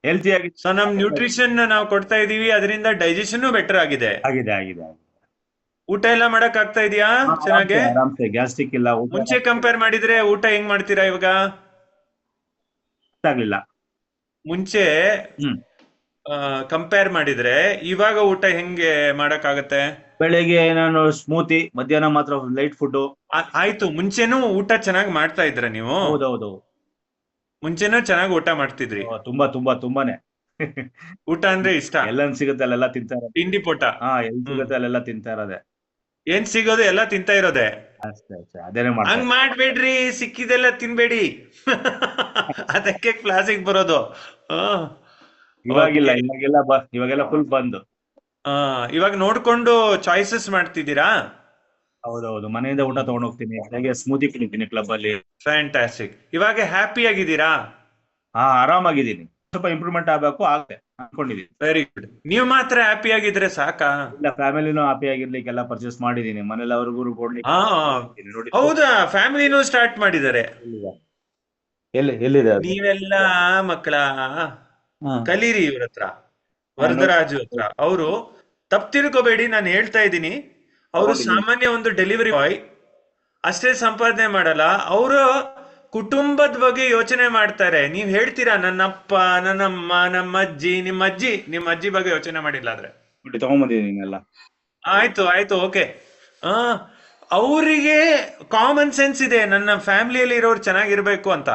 ಹೆಲ್ತಿ ಆಗಿದೆ. ಸೊ ನಮ್ ನ್ಯೂಟ್ರಿಷನ್ ನಾವು ಕೊಡ್ತಾ ಇದೀವಿ, ಅದರಿಂದ ಡೈಜೆಷನ್ ಬೆಟರ್ ಆಗಿದೆ. ಆಗಿದೆ ಆಗಿದೆ. ಊಟ ಎಲ್ಲ ಮಾಡಕ್ ಆಗ್ತಾ ಇದೆಯಾ ಚೆನ್ನಾಗೆ? ಆರಾಮ್ಸೆ, ಗ್ಯಾಸ್ಟ್ರಿಕ್ ಇಲ್ಲ. ಮುಂಚೆ ಕಂಪೇರ್ ಮಾಡಿದ್ರೆ ಊಟ ಹೆಂಗ್ ಮಾಡ್ತೀರಾ ಇವಾಗ? ಆಗ್ಲಿಲ್ಲ ಮುಂಚೆ ಕಂಪೇರ್ ಮಾಡಿದ್ರೆ ಇವಾಗ ಊಟ ಹೆಂಗೆ ಮಾಡಕ್ ಆಗತ್ತೆ? ಬೆಳಿಗ್ಗೆ ನಾನು ಸ್ಮೂತಿ, ಮಧ್ಯಾಹ್ನ ಮಾತ್ರ ಲೈಟ್ ಫುಡ್. ಆಯ್ತು, ಮುಂಚೆನೂ ಊಟ ಚೆನ್ನಾಗಿ ಮಾಡ್ತಾ ಇದ್ರ ನೀವು? ಹೌದೌದು, ಮುಂಚೆನೂ ಚೆನ್ನಾಗಿ ಊಟ ಮಾಡ್ತಿದ್ರಿ? ತುಂಬಾನೇ. ಊಟ ಅಂದ್ರೆ ಇಷ್ಟ? ಎಲ್ಲನ್ ಸಿಗುತ್ತೆ ಅಲ್ಲೆಲ್ಲ ತಿಂತಾ ಇರೋದು. ತಿಂಡಿ ಪೋಟ ಎಲ್ಲಿ ಸಿಗುತ್ತೆ ಅಲ್ಲೆಲ್ಲ ತಿಂತಾ ಇರೋದೆ. ಏನ್ ಸಿಗೋದು ಎಲ್ಲ ತಿಂತಾ ಇರೋದೆ? ಅಷ್ಟೇ ಅದೇನೆ ಹಂಗ್ ಮಾಡ್ತಾರೆ. ಮಾಡ್ಬೇಡ್ರಿ, ಸಿಕ್ಕಿದೆಲ್ಲ ತಿನ್ಬೇಡಿ. ಅದಕ್ಕೆ ಕ್ಲಾಸಿಗೆ ಬರೋದು. ಇವಾಗೆಲ್ಲ ಫುಲ್ ಬಂದು. ಇವಾಗ ನೋಡ್ಕೊಂಡು ಚಾಯ್ಸಸ್ ಮಾಡ್ತಿದ್ದೀರಾ? ಹೌದೌದು, ಮನೆಯಿಂದ ಊಟ ತಗೊಂಡ್ ಹೋಗ್ತೀನಿ, ಹಾಗೆ ಸ್ಮೂತಿ ಕುಡಿತೀನಿ ಕ್ಲಬ್ ಅಲ್ಲಿ. ಫ್ಯಾಂಟಾಸ್ಟಿಕ್. ಇವಾಗ ಹ್ಯಾಪಿ ಆಗಿದ್ದೀರಾ? ಆರಾಮಾಗಿದ್ದೀನಿ. ಸ್ವಲ್ಪ ಇಂಪ್ರೂವ್ಮೆಂಟ್ ಆಗ್ಬೇಕು, ಆಗುತ್ತೆ ಅನ್ಕೊಂಡಿದೀನಿ. Very good. ನೀವು ಮಾತ್ರ ಹ್ಯಾಪಿ ಆಗಿದ್ರೆ ಸಾಕಾ? ಇಲ್ಲ, ಫ್ಯಾಮಿಲಿನೂ ಹ್ಯಾಪಿ ಆಗಿರ್ಲಿಕ್ಕೆಲ್ಲ ಪರ್ಚೇಸ್ ಮಾಡಿದೀನಿ, ಮನೇಲಿ ಅವ್ರಿಗೂ ಕೊಡ್ಲಿಕ್ಕೆ. ನೋಡಿ, ಹೌದಾ? ಫ್ಯಾಮಿಲಿನೂ ಸ್ಟಾರ್ಟ್ ಮಾಡಿದ್ದಾರೆ? ಎಲ್ಲಿದೆ ಅದು? ನೀವೆಲ್ಲ ಮಕ್ಕಳ ಕಲೀರಿ ಇವ್ರ ಹತ್ರ, ವರದರಾಜು ಹತ್ರ. ಅವರು ತಪ್ಪು ತಿಳ್ಕೊಬೇಡಿ, ನಾನು ಹೇಳ್ತಾ ಇದ್ದೀನಿ. ಅವರು ಸಾಮಾನ್ಯ ಒಂದು ಡೆಲಿವರಿ ಬಾಯ್ ಅಷ್ಟೇ, ಸಂಪಾದನೆ ಮಾಡಲ್ಲ. ಅವರು ಕುಟುಂಬದ ಬಗ್ಗೆ ಯೋಚನೆ ಮಾಡ್ತಾರೆ. ನೀವ್ ಹೇಳ್ತೀರಾ ನನ್ನಪ್ಪ, ನನ್ನಮ್ಮ, ನಮ್ಮ ಅಜ್ಜಿ. ನಿಮ್ಮ ಅಜ್ಜಿ ಬಗ್ಗೆ ಯೋಚನೆ ಮಾಡಿಲ್ಲ ಆದ್ರೆ ತಗೊಂಡ್ಬಂದಿದ್ದೀನಿ. ಆಯ್ತು ಆಯ್ತು, ಓಕೆ. ಅವರಿಗೆ ಕಾಮನ್ ಸೆನ್ಸ್ ಇದೆ, ನನ್ನ ಫ್ಯಾಮಿಲಿಯಲ್ಲಿ ಇರೋರು ಚೆನ್ನಾಗಿರ್ಬೇಕು ಅಂತ.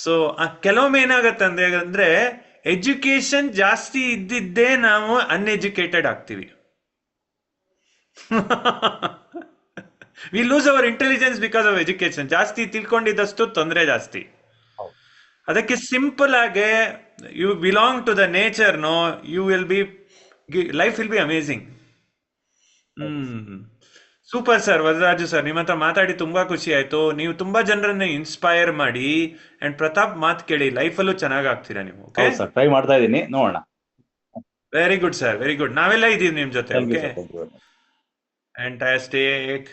ಸೊ ಕೆಲವೊಮ್ಮೆ ಏನಾಗತ್ತೆ ಅಂದ್ರೆ ಎಜುಕೇಶನ್ ಜಾಸ್ತಿ ಇದ್ದಿದ್ದೇ ನಾವು ಅನ್ಎಜುಕೇಟೆಡ್ ಆಗ್ತೀವಿ. We lose our intelligence because of education. ಜಾಸ್ತಿ ತಿಳ್ಕೊಂಡಿದ್ದಷ್ಟು ತೊಂದರೆ ಜಾಸ್ತಿ. ಅದಕ್ಕೆ ಸಿಂಪಲ್ ಆಗಿ you belong to the nature, no, you will be, life will be amazing. Super sir, Varadaraju sir, ನಿಮ್ಮ ಹತ್ರ ಮಾತಾಡಿ ತುಂಬಾ ಖುಷಿ ಆಯ್ತು. ನೀವು ತುಂಬಾ ಜನರನ್ನ ಇನ್ಸ್ಪೈರ್ ಮಾಡಿ, ಅಂಡ್ ಪ್ರತಾಪ್ ಮಾತು ಕೇಳಿ ಲೈಫಲ್ಲೂ ಚೆನ್ನಾಗಿ ಆಗ್ತೀರಾ ನೀವು. ಓಕೆ, ಟ್ರೈ ಮಾಡ್ತಾ ಇದ್ದೀನಿ, ನೋಡೋಣ. Very good sir, very good. ನಾವೆಲ್ಲ ಇದೀವಿ ನಿಮ್ ಜೊತೆ. Okay, fantastic.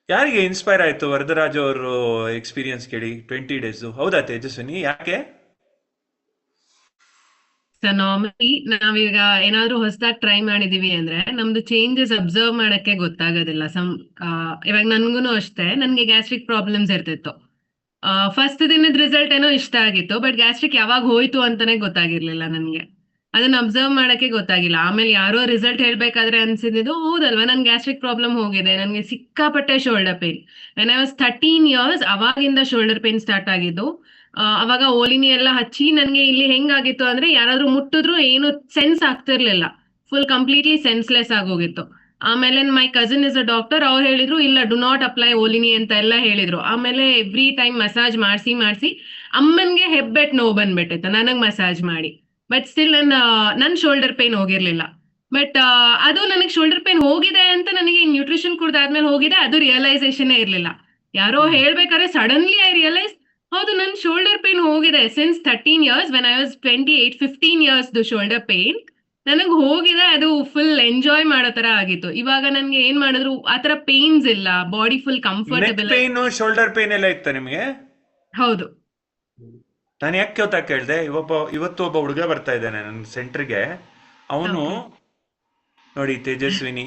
ಯಾರಿಗೆ ಇನ್ಸ್ಪೈರ್ ಆಯ್ತು ವರದರಾಜು ಅವರು ಎಕ್ಸ್ಪೀರಿಯನ್ಸ್ ಕೇಳಿ 20 ಡೇಸ್? ಹೌದಾ ತೇಜಸ್ವಿನಿ, ಯಾಕೆ? ನಾರ್ಮಲಿ ನಾವೀಗ ಏನಾದ್ರು ಹೊಸದಾಗಿ ಟ್ರೈ ಮಾಡಿದೀವಿ ಅಂದ್ರೆ ನಮ್ದು ಚೇಂಜಸ್ ಅಬ್ಸರ್ವ್ ಮಾಡಕ್ಕೆ ಗೊತ್ತಾಗೋದಿಲ್ಲ. ಇವಾಗ ನನ್ಗೂನು ಅಷ್ಟೇ, ನನ್ಗೆ ಗ್ಯಾಸ್ಟ್ರಿಕ್ ಪ್ರಾಬ್ಲಮ್ಸ್ ಇರ್ತಿತ್ತು. ಫಸ್ಟ್ ದಿನದ ರಿಸಲ್ಟ್ ಏನೋ ಇಷ್ಟ ಆಗಿತ್ತು, ಬಟ್ ಗ್ಯಾಸ್ಟ್ರಿಕ್ ಯಾವಾಗ ಹೋಯ್ತು ಅಂತಾನೆ ಗೊತ್ತಾಗಿರ್ಲಿಲ್ಲ ನನ್ಗೆ. ಅದನ್ನ ಅಬ್ಸರ್ವ್ ಮಾಡಕ್ಕೆ ಗೊತ್ತಾಗಿಲ್ಲ. ಆಮೇಲೆ ಯಾರೋ ರಿಸಲ್ಟ್ ಹೇಳ್ಬೇಕಾದ್ರೆ ಅನ್ಸಿದ್ದು, ಹೌದಲ್ವಾ ನನ್ ಗ್ಯಾಸ್ಟ್ರಿಕ್ ಪ್ರಾಬ್ಲಮ್ ಹೋಗಿದೆ. ನನ್ಗೆ ಸಿಕ್ಕಾಪಟ್ಟೆ shoulder pain. When I was 13 years ಅವಾಗಿಂದ ಶೋಲ್ಡರ್ ಪೇನ್ ಸ್ಟಾರ್ಟ್ ಆಗಿದ್ದು. ಅವಾಗ ಓಲಿನಿ ಎಲ್ಲ ಹಚ್ಚಿ ನನ್ಗೆ ಇಲ್ಲಿ ಹೆಂಗಾಗಿತ್ತು ಅಂದ್ರೆ ಯಾರಾದ್ರೂ ಮುಟ್ಟಿದ್ರು ಏನು ಸೆನ್ಸ್ ಆಗ್ತಿರ್ಲಿಲ್ಲ, ಫುಲ್ ಕಂಪ್ಲೀಟ್ಲಿ ಸೆನ್ಸ್ಲೆಸ್ ಆಗೋಗಿತ್ತು. ಆಮೇಲೆ my cousin is a doctor, ಅವ್ರು ಹೇಳಿದ್ರು ಇಲ್ಲ, ಡು ನಾಟ್ ಅಪ್ಲೈ ಓಲಿನಿ ಅಂತ ಎಲ್ಲ ಹೇಳಿದ್ರು. ಆಮೇಲೆ ಎವ್ರಿ ಟೈಮ್ ಮಸಾಜ್ ಮಾಡಿಸಿ ಅಮ್ಮನ್ಗೆ ಹೆಬ್ಬೆಟ್ ನೋವು ಬಂದ್ಬಿಟ್ಟಿತ್ತು ನನಗ್ ಮಸಾಜ್ ಮಾಡಿ. ಬಟ್ ಸ್ಟಿಲ್ ನನ್ ಶೋಲ್ಡರ್ ಪೇನ್ ಹೋಗಿರ್ಲಿಲ್ಲ. ಬಟ್ ಅದು ನನಗೆ ಶೋಲ್ಡರ್ ಪೇನ್ ಹೋಗಿದೆ ಅಂತ ನನಗೆ ನ್ಯೂಟ್ರಿಷನ್ ಕುಡ್ದಾದ್ಮೇಲೆ ಹೋಗಿದೆ, ಅದು ರಿಯಲೈಸೇಷನ್ ಇರ್ಲಿಲ್ಲ. ಯಾರೋ ಹೇಳ್ಬೇಕಾದ್ರೆ ಸಡನ್ಲಿ ಐ ರಿಯಲೈಸ್ ಹೌದು ನನ್ ಶೋಲ್ಡರ್ ಪೇನ್ ಹೋಗಿದೆ. Since 13 years when I was 28, 15 years shoulder pain ನನಗ್ ಹೋಗಿದೆ. ಅದು ಫುಲ್ ಎಂಜಾಯ್ ಮಾಡೋ ತರ ಆಗಿತ್ತು. ಇವಾಗ ನನ್ಗೆ ಏನ್ ಮಾಡಿದ್ರು ಆತರ ಪೇನ್ಸ್ ಇಲ್ಲ, body full neck comfortable. Pain, shoulder pain ಎಲ್ಲ ಇತ್ತ ನಿಮ್ಗೆ? ಹೌದು. ನಾನು ಯಾಕೆ ಗೊತ್ತಾ ಕೇಳ್ದೆ, ಇವತ್ತು ಒಬ್ಬ ಹುಡುಗ ಬರ್ತಾ ಇದ್ದಾನೆ ನನ್ನ ಸೆಂಟರ್ಗೆ. ಅವನು ನೋಡಿ ತೇಜಸ್ವಿನಿ,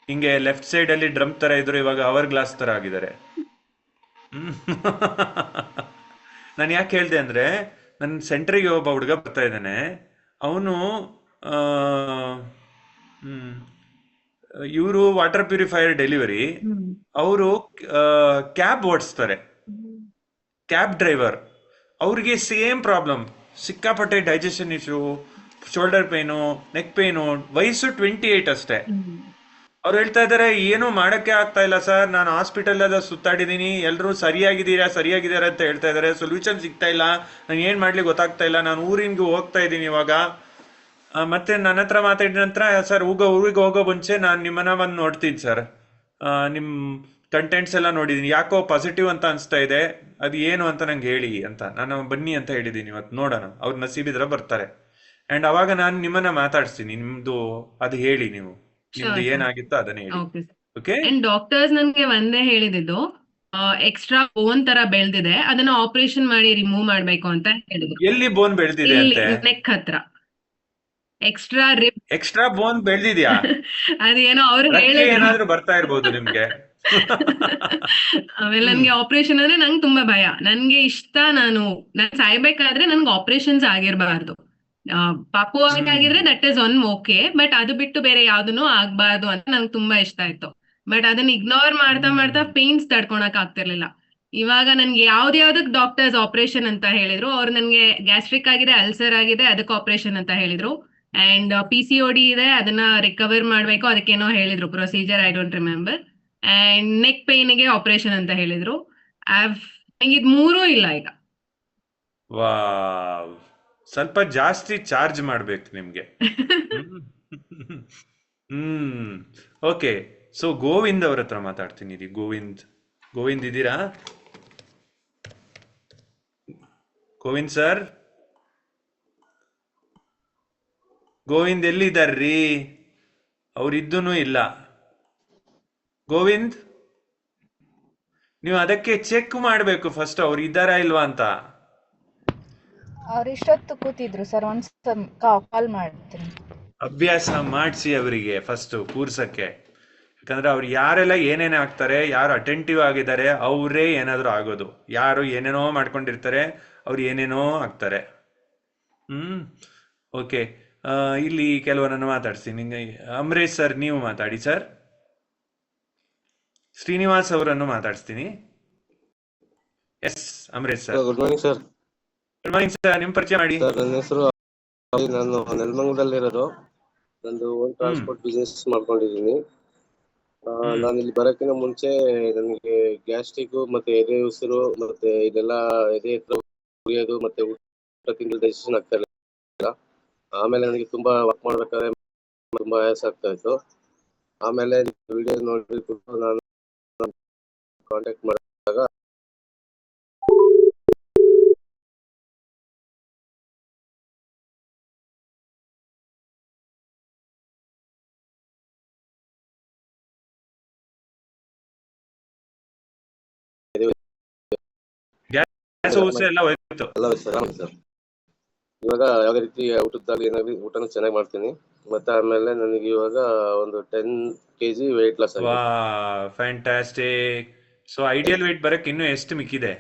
ಹಿಂಗೆ ಲೆಫ್ಟ್ ಸೈಡ್ ಅಲ್ಲಿ ಡ್ರಮ್ ತರ ಇದ್ರು, ಇವಾಗ ಅವರ್ ಗ್ಲಾಸ್ ತರ ಆಗಿದ್ದಾರೆ. ನಾನು ಯಾಕೆ ಹೇಳ್ದೆ ಅಂದ್ರೆ, ನನ್ನ ಸೆಂಟ್ರಿಗೆ ಒಬ್ಬ ಹುಡುಗ ಬರ್ತಾ ಇದ್ದಾನೆ. ಅವನು ಇವರು ವಾಟರ್ ಪ್ಯೂರಿಫೈಯರ್ ಡೆಲಿವರಿ, ಅವರು ಕ್ಯಾಬ್ ಓಡಿಸ್ತಾರೆ, ಕ್ಯಾಬ್ ಡ್ರೈವರ್. ಅವ್ರಿಗೆ ಸೇಮ್ ಪ್ರಾಬ್ಲಮ್, ಸಿಕ್ಕಾಪಟ್ಟೆ digestion issue, shoulder pain, neck pain. ವಯಸ್ಸು 28 ಅಷ್ಟೇ. ಅವ್ರು ಹೇಳ್ತಾ ಇದಾರೆ, ಏನು ಮಾಡಕ್ಕೆ ಆಗ್ತಾ ಇಲ್ಲ ಸರ್, ನಾನು ಹಾಸ್ಪಿಟಲ್ ಎಲ್ಲ ಸುತ್ತಾಡಿದೀನಿ, ಎಲ್ಲರೂ ಸರಿಯಾಗಿದ್ದೀರಾ ಅಂತ ಹೇಳ್ತಾ ಇದಾರೆ, ಸೊಲ್ಯೂಷನ್ ಸಿಗ್ತಾ ಇಲ್ಲ, ನಾನು ಏನ್ ಮಾಡ್ಲಿ ಗೊತ್ತಾಗ್ತಾ ಇಲ್ಲ, ನಾನು ಊರಿಗೆ ಹೋಗ್ತಾ ಇದ್ದೀನಿ ಇವಾಗ. ಮತ್ತೆ ನನ್ನ ಹತ್ರ ಮಾತಾಡಿದ ನಂತರ, ಸರ್ ಊರಿಗೆ ಹೋಗೋ ಮುಂಚೆ ನಾನು ನಿಮ್ಮನ್ನ ಬಂದು ನೋಡ್ತೀನಿ ಸರ್, ನಿಮ್ ಕಂಟೆಂಟ್ಸ್ ಎಲ್ಲ ನೋಡಿದೀನಿ, ಯಾಕೋ ಪಾಸಿಟಿವ್ ಅಂತ ಅನ್ಸ್ತಾ ಇದೆ, ಅದು ಏನು ಅಂತ ನಂಗೆ ಹೇಳಿ ಅಂತ ನಾನು ಬನ್ನಿ ಅಂತ ಹೇಳಿದ್ದೀನಿ. ಇವತ್ತು ನೋಡೋಣ, ಅವ್ರ ನಸೀಬಿದ್ರ ಬರ್ತಾರೆ. ಅಂಡ್ ಅವಾಗ ನಾನು ನಿಮ್ಮನ್ನ ಮಾತಾಡ್ತೀನಿ, ನಿಮ್ದು ಅದು ಹೇಳಿ, ನಿಮ್ದು ಏನಾಗಿತ್ತು ಅದನ್ನ ಹೇಳಿ. ಓಕೆ. ಅಂಡ್ ಡಾಕ್ಟರ್ಸ್ ನನ್ಗೆ ಒಂದೇ ಹೇಳಿದ್ದು, ಎಕ್ಸ್ಟ್ರಾ ಬೋನ್ ತರ ಬೆಳ್ದಿದೆ, ಅದನ್ನ ಆಪರೇಷನ್ ಮಾಡಿ ರಿಮೂವ್ ಮಾಡ್ಬೇಕು ಅಂತ ಹೇಳಿದ್ರು. ಎಲ್ಲಿ ಬೋನ್ ಬೆಳೆದಿದೆ ಇಲ್ಲಿ ಅಂತೆ? ನೆಕ್ ಹತ್ರ ಎಕ್ಸ್ಟ್ರಾ ರಿಪ್. ಎಕ್ಸ್ಟ್ರಾ ಬೋನ್ ಬೆಳೆದಿದ್ಯಾ? ಅದೇನೋ ಅವ್ರು ರಕ್ತ ಹೇಳಿದ್ರು. ಏನಾದ್ರೂ ಬರ್ತಾ ಇರ್ಬೋದು ನಿಮ್ಗೆ. ಆಮೇಲೆ ನನ್ಗೆ ಆಪರೇಷನ್ ಅಂದ್ರೆ ನಂಗೆ ತುಂಬಾ ಭಯ. ನನ್ಗೆ ಇಷ್ಟ, ನಾನು ಸಾಯ್ಬೇಕಾದ್ರೆ ನನ್ಗೆ ಆಪರೇಷನ್ಸ್ ಆಗಿರ್ಬಾರ್ದು. ಪಾಪು ಆಗಿದ್ರೆ that is one okay, but ಅದು ಬಿಟ್ಟು ಬೇರೆ ಯಾವ್ದನ್ನು ಆಗ್ಬಾರ್ದು ಅಂತ ನಂಗೆ ತುಂಬಾ ಇಷ್ಟ ಆಯ್ತು. ಬಟ್ ಅದನ್ನ ಇಗ್ನೋರ್ ಮಾಡ್ತಾ ಪೇನ್ಸ್ ತಡ್ಕೊಳಕ್ ಆಗ್ತಿರ್ಲಿಲ್ಲ. ಇವಾಗ ನನ್ಗೆ ಯಾವ್ದಕ್ ಡಾಕ್ಟರ್ಸ್ ಆಪರೇಷನ್ ಅಂತ ಹೇಳಿದ್ರು. ಅವ್ರು ನನ್ಗೆ ಗ್ಯಾಸ್ಟ್ರಿಕ್ ಆಗಿದೆ, ಅಲ್ಸರ್ ಆಗಿದೆ, ಅದಕ್ಕೆ ಆಪರೇಷನ್ ಅಂತ ಹೇಳಿದ್ರು. ಅಂಡ್ PCOD ಇದೆ, ಅದನ್ನ ರಿಕವರ್ ಮಾಡ್ಬೇಕು, ಅದಕ್ಕೇನೋ ಹೇಳಿದ್ರು procedure, I don't remember. And neck ಪೇನ್ಗೆ ಆಪರೇಷನ್ ಅಂತ ಹೇಳಿದ್ರು. ನಂಗೆ ಇದ್ ಮೂರೂ ಇಲ್ಲ ಈಗ. ವಾವ್, ಸ್ವಲ್ಪ ಜಾಸ್ತಿ ಚಾರ್ಜ್ ಮಾಡ್ಬೇಕು ನಿಮ್ಗೆ. ಓಕೆ, ಸೊ ಗೋವಿಂದ್ ಅವ್ರ ಹತ್ರ ಮಾತಾಡ್ತೀನಿ. ಗೋವಿಂದ್ ಇದ್ದೀರಾ? ಗೋವಿಂದ್ ಸರ್, ಗೋವಿಂದ್ ಎಲ್ಲಿದ್ದಾರ್ರಿ? ಅವ್ರಿದ್ದೂ ಇಲ್ಲ. ಗೋವಿಂದ್, ನೀವು ಅದಕ್ಕೆ ಚೆಕ್ ಮಾಡ್ಬೇಕು ಫಸ್ಟ್, ಅವ್ರು ಇದ್ದಾರಾ ಇಲ್ವಾ ಅಂತ. ಅವ್ರು ಇಷ್ಟೊತ್ತು ಕೂತಿದ್ರು ಸರ್, ಒಂದ್ಸಲ ಕಾಲ್ ಮಾಡ್ತೀನಿ. ಅಭ್ಯಾಸ ಮಾಡಿಸಿ ಅವರಿಗೆ ಫಸ್ಟ್ ಕೂರ್ಸಕ್ಕೆ. ಯಾಕಂದ್ರೆ ಅವ್ರು ಯಾರೆಲ್ಲ ಏನೇನೇ ಆಗ್ತಾರೆ, ಯಾರು ಅಟೆಂಟಿವ್ ಆಗಿದ್ದಾರೆ ಅವರೇ ಏನಾದ್ರು ಆಗೋದು. ಯಾರು ಏನೇನೋ ಮಾಡ್ಕೊಂಡಿರ್ತಾರೆ, ಅವ್ರು ಏನೇನೋ ಆಗ್ತಾರೆ. ಓಕೆ, ಇಲ್ಲಿ ಕೆಲವರನ್ನು ಮಾತಾಡ್ತೀನಿ. ಅಮರೇಶ್ ಸರ್, ನೀವು ಮಾತಾಡಿ ಸರ್. ಶ್ರೀನಿವಾಸ್ ಅವರನ್ನು ಮಾತಾಡ್ತೀನಿ. Yes Amaresh sir. Good morning sir. Good morning sir, ನಿಮ್ ಪರಿಚಯ ಮಾಡಿ. ಸರ್, ನನ್ನ ಹೆಸರು, ನಾನು ನೆಲಮಂಗಲದಲ್ಲಿರೋದು. ನಂದು ಓನ್ ಟ್ರಾನ್ಸ್ಪೋರ್ಟ್ ಬಿಸ್ನೆಸ್ ಮಾಡ್ಕೊಂಡಿದ್ದೀನಿ. ನಾನು ಇಲ್ಲಿ ಬರೋಕ್ಕಿಂತ ಮುಂಚೆ ನನಗೆ ಗ್ಯಾಸ್ಟ್ರಿಕ್ ಮತ್ತೆ ಎದೆ ಉಸಿರು ಮತ್ತೆ ಇದೆಲ್ಲ, ಎದೆ ಹತ್ರ ಉರಿಯೋದು ಮತ್ತೆ ಊಟ ತಿಂಗಳು ಡೈಜೆಷನ್ ಆಗ್ತಾ ಇರಲಿಲ್ಲ. ಆಮೇಲೆ ನನಗೆ ತುಂಬಾ ವರ್ಕ್ ಮಾಡ್ಬೇಕಾದ್ರೆ ತುಂಬಾ ಆಯಾಸ ಆಗ್ತಾ ಇತ್ತು. ಆಮೇಲೆ ವಿಡಿಯೋ ನೋಡಿಬಿಟ್ಟು ನಾನು ಕಾಂಟ್ಯಾಕ್ಟ್ ಮಾಡಿದಾಗ ಎಲ್ಲ ಹೋಯ್ತು. ಸರ್, ಇವಾಗ ಯಾವುದೇ ರೀತಿ ಊಟದಾಗಲಿ ಏನಾಗಲಿ ಊಟನೂ ಚೆನ್ನಾಗಿ ಮಾಡ್ತೀನಿ. ಮತ್ತೆ ಆಮೇಲೆ ನನಗೆ ಇವಾಗ ಒಂದು 10 kg weight loss ಆಗಿದೆ. ಫ್ಯಾಂಟಾಸ್ಟಿಕ್. ಸೊ ಐಡಿಯಲ್ weight ಬರಕ್ಕೆ ಇನ್ನೂ ಎಷ್ಟು ಮಿಕ್ಕಿದೆ?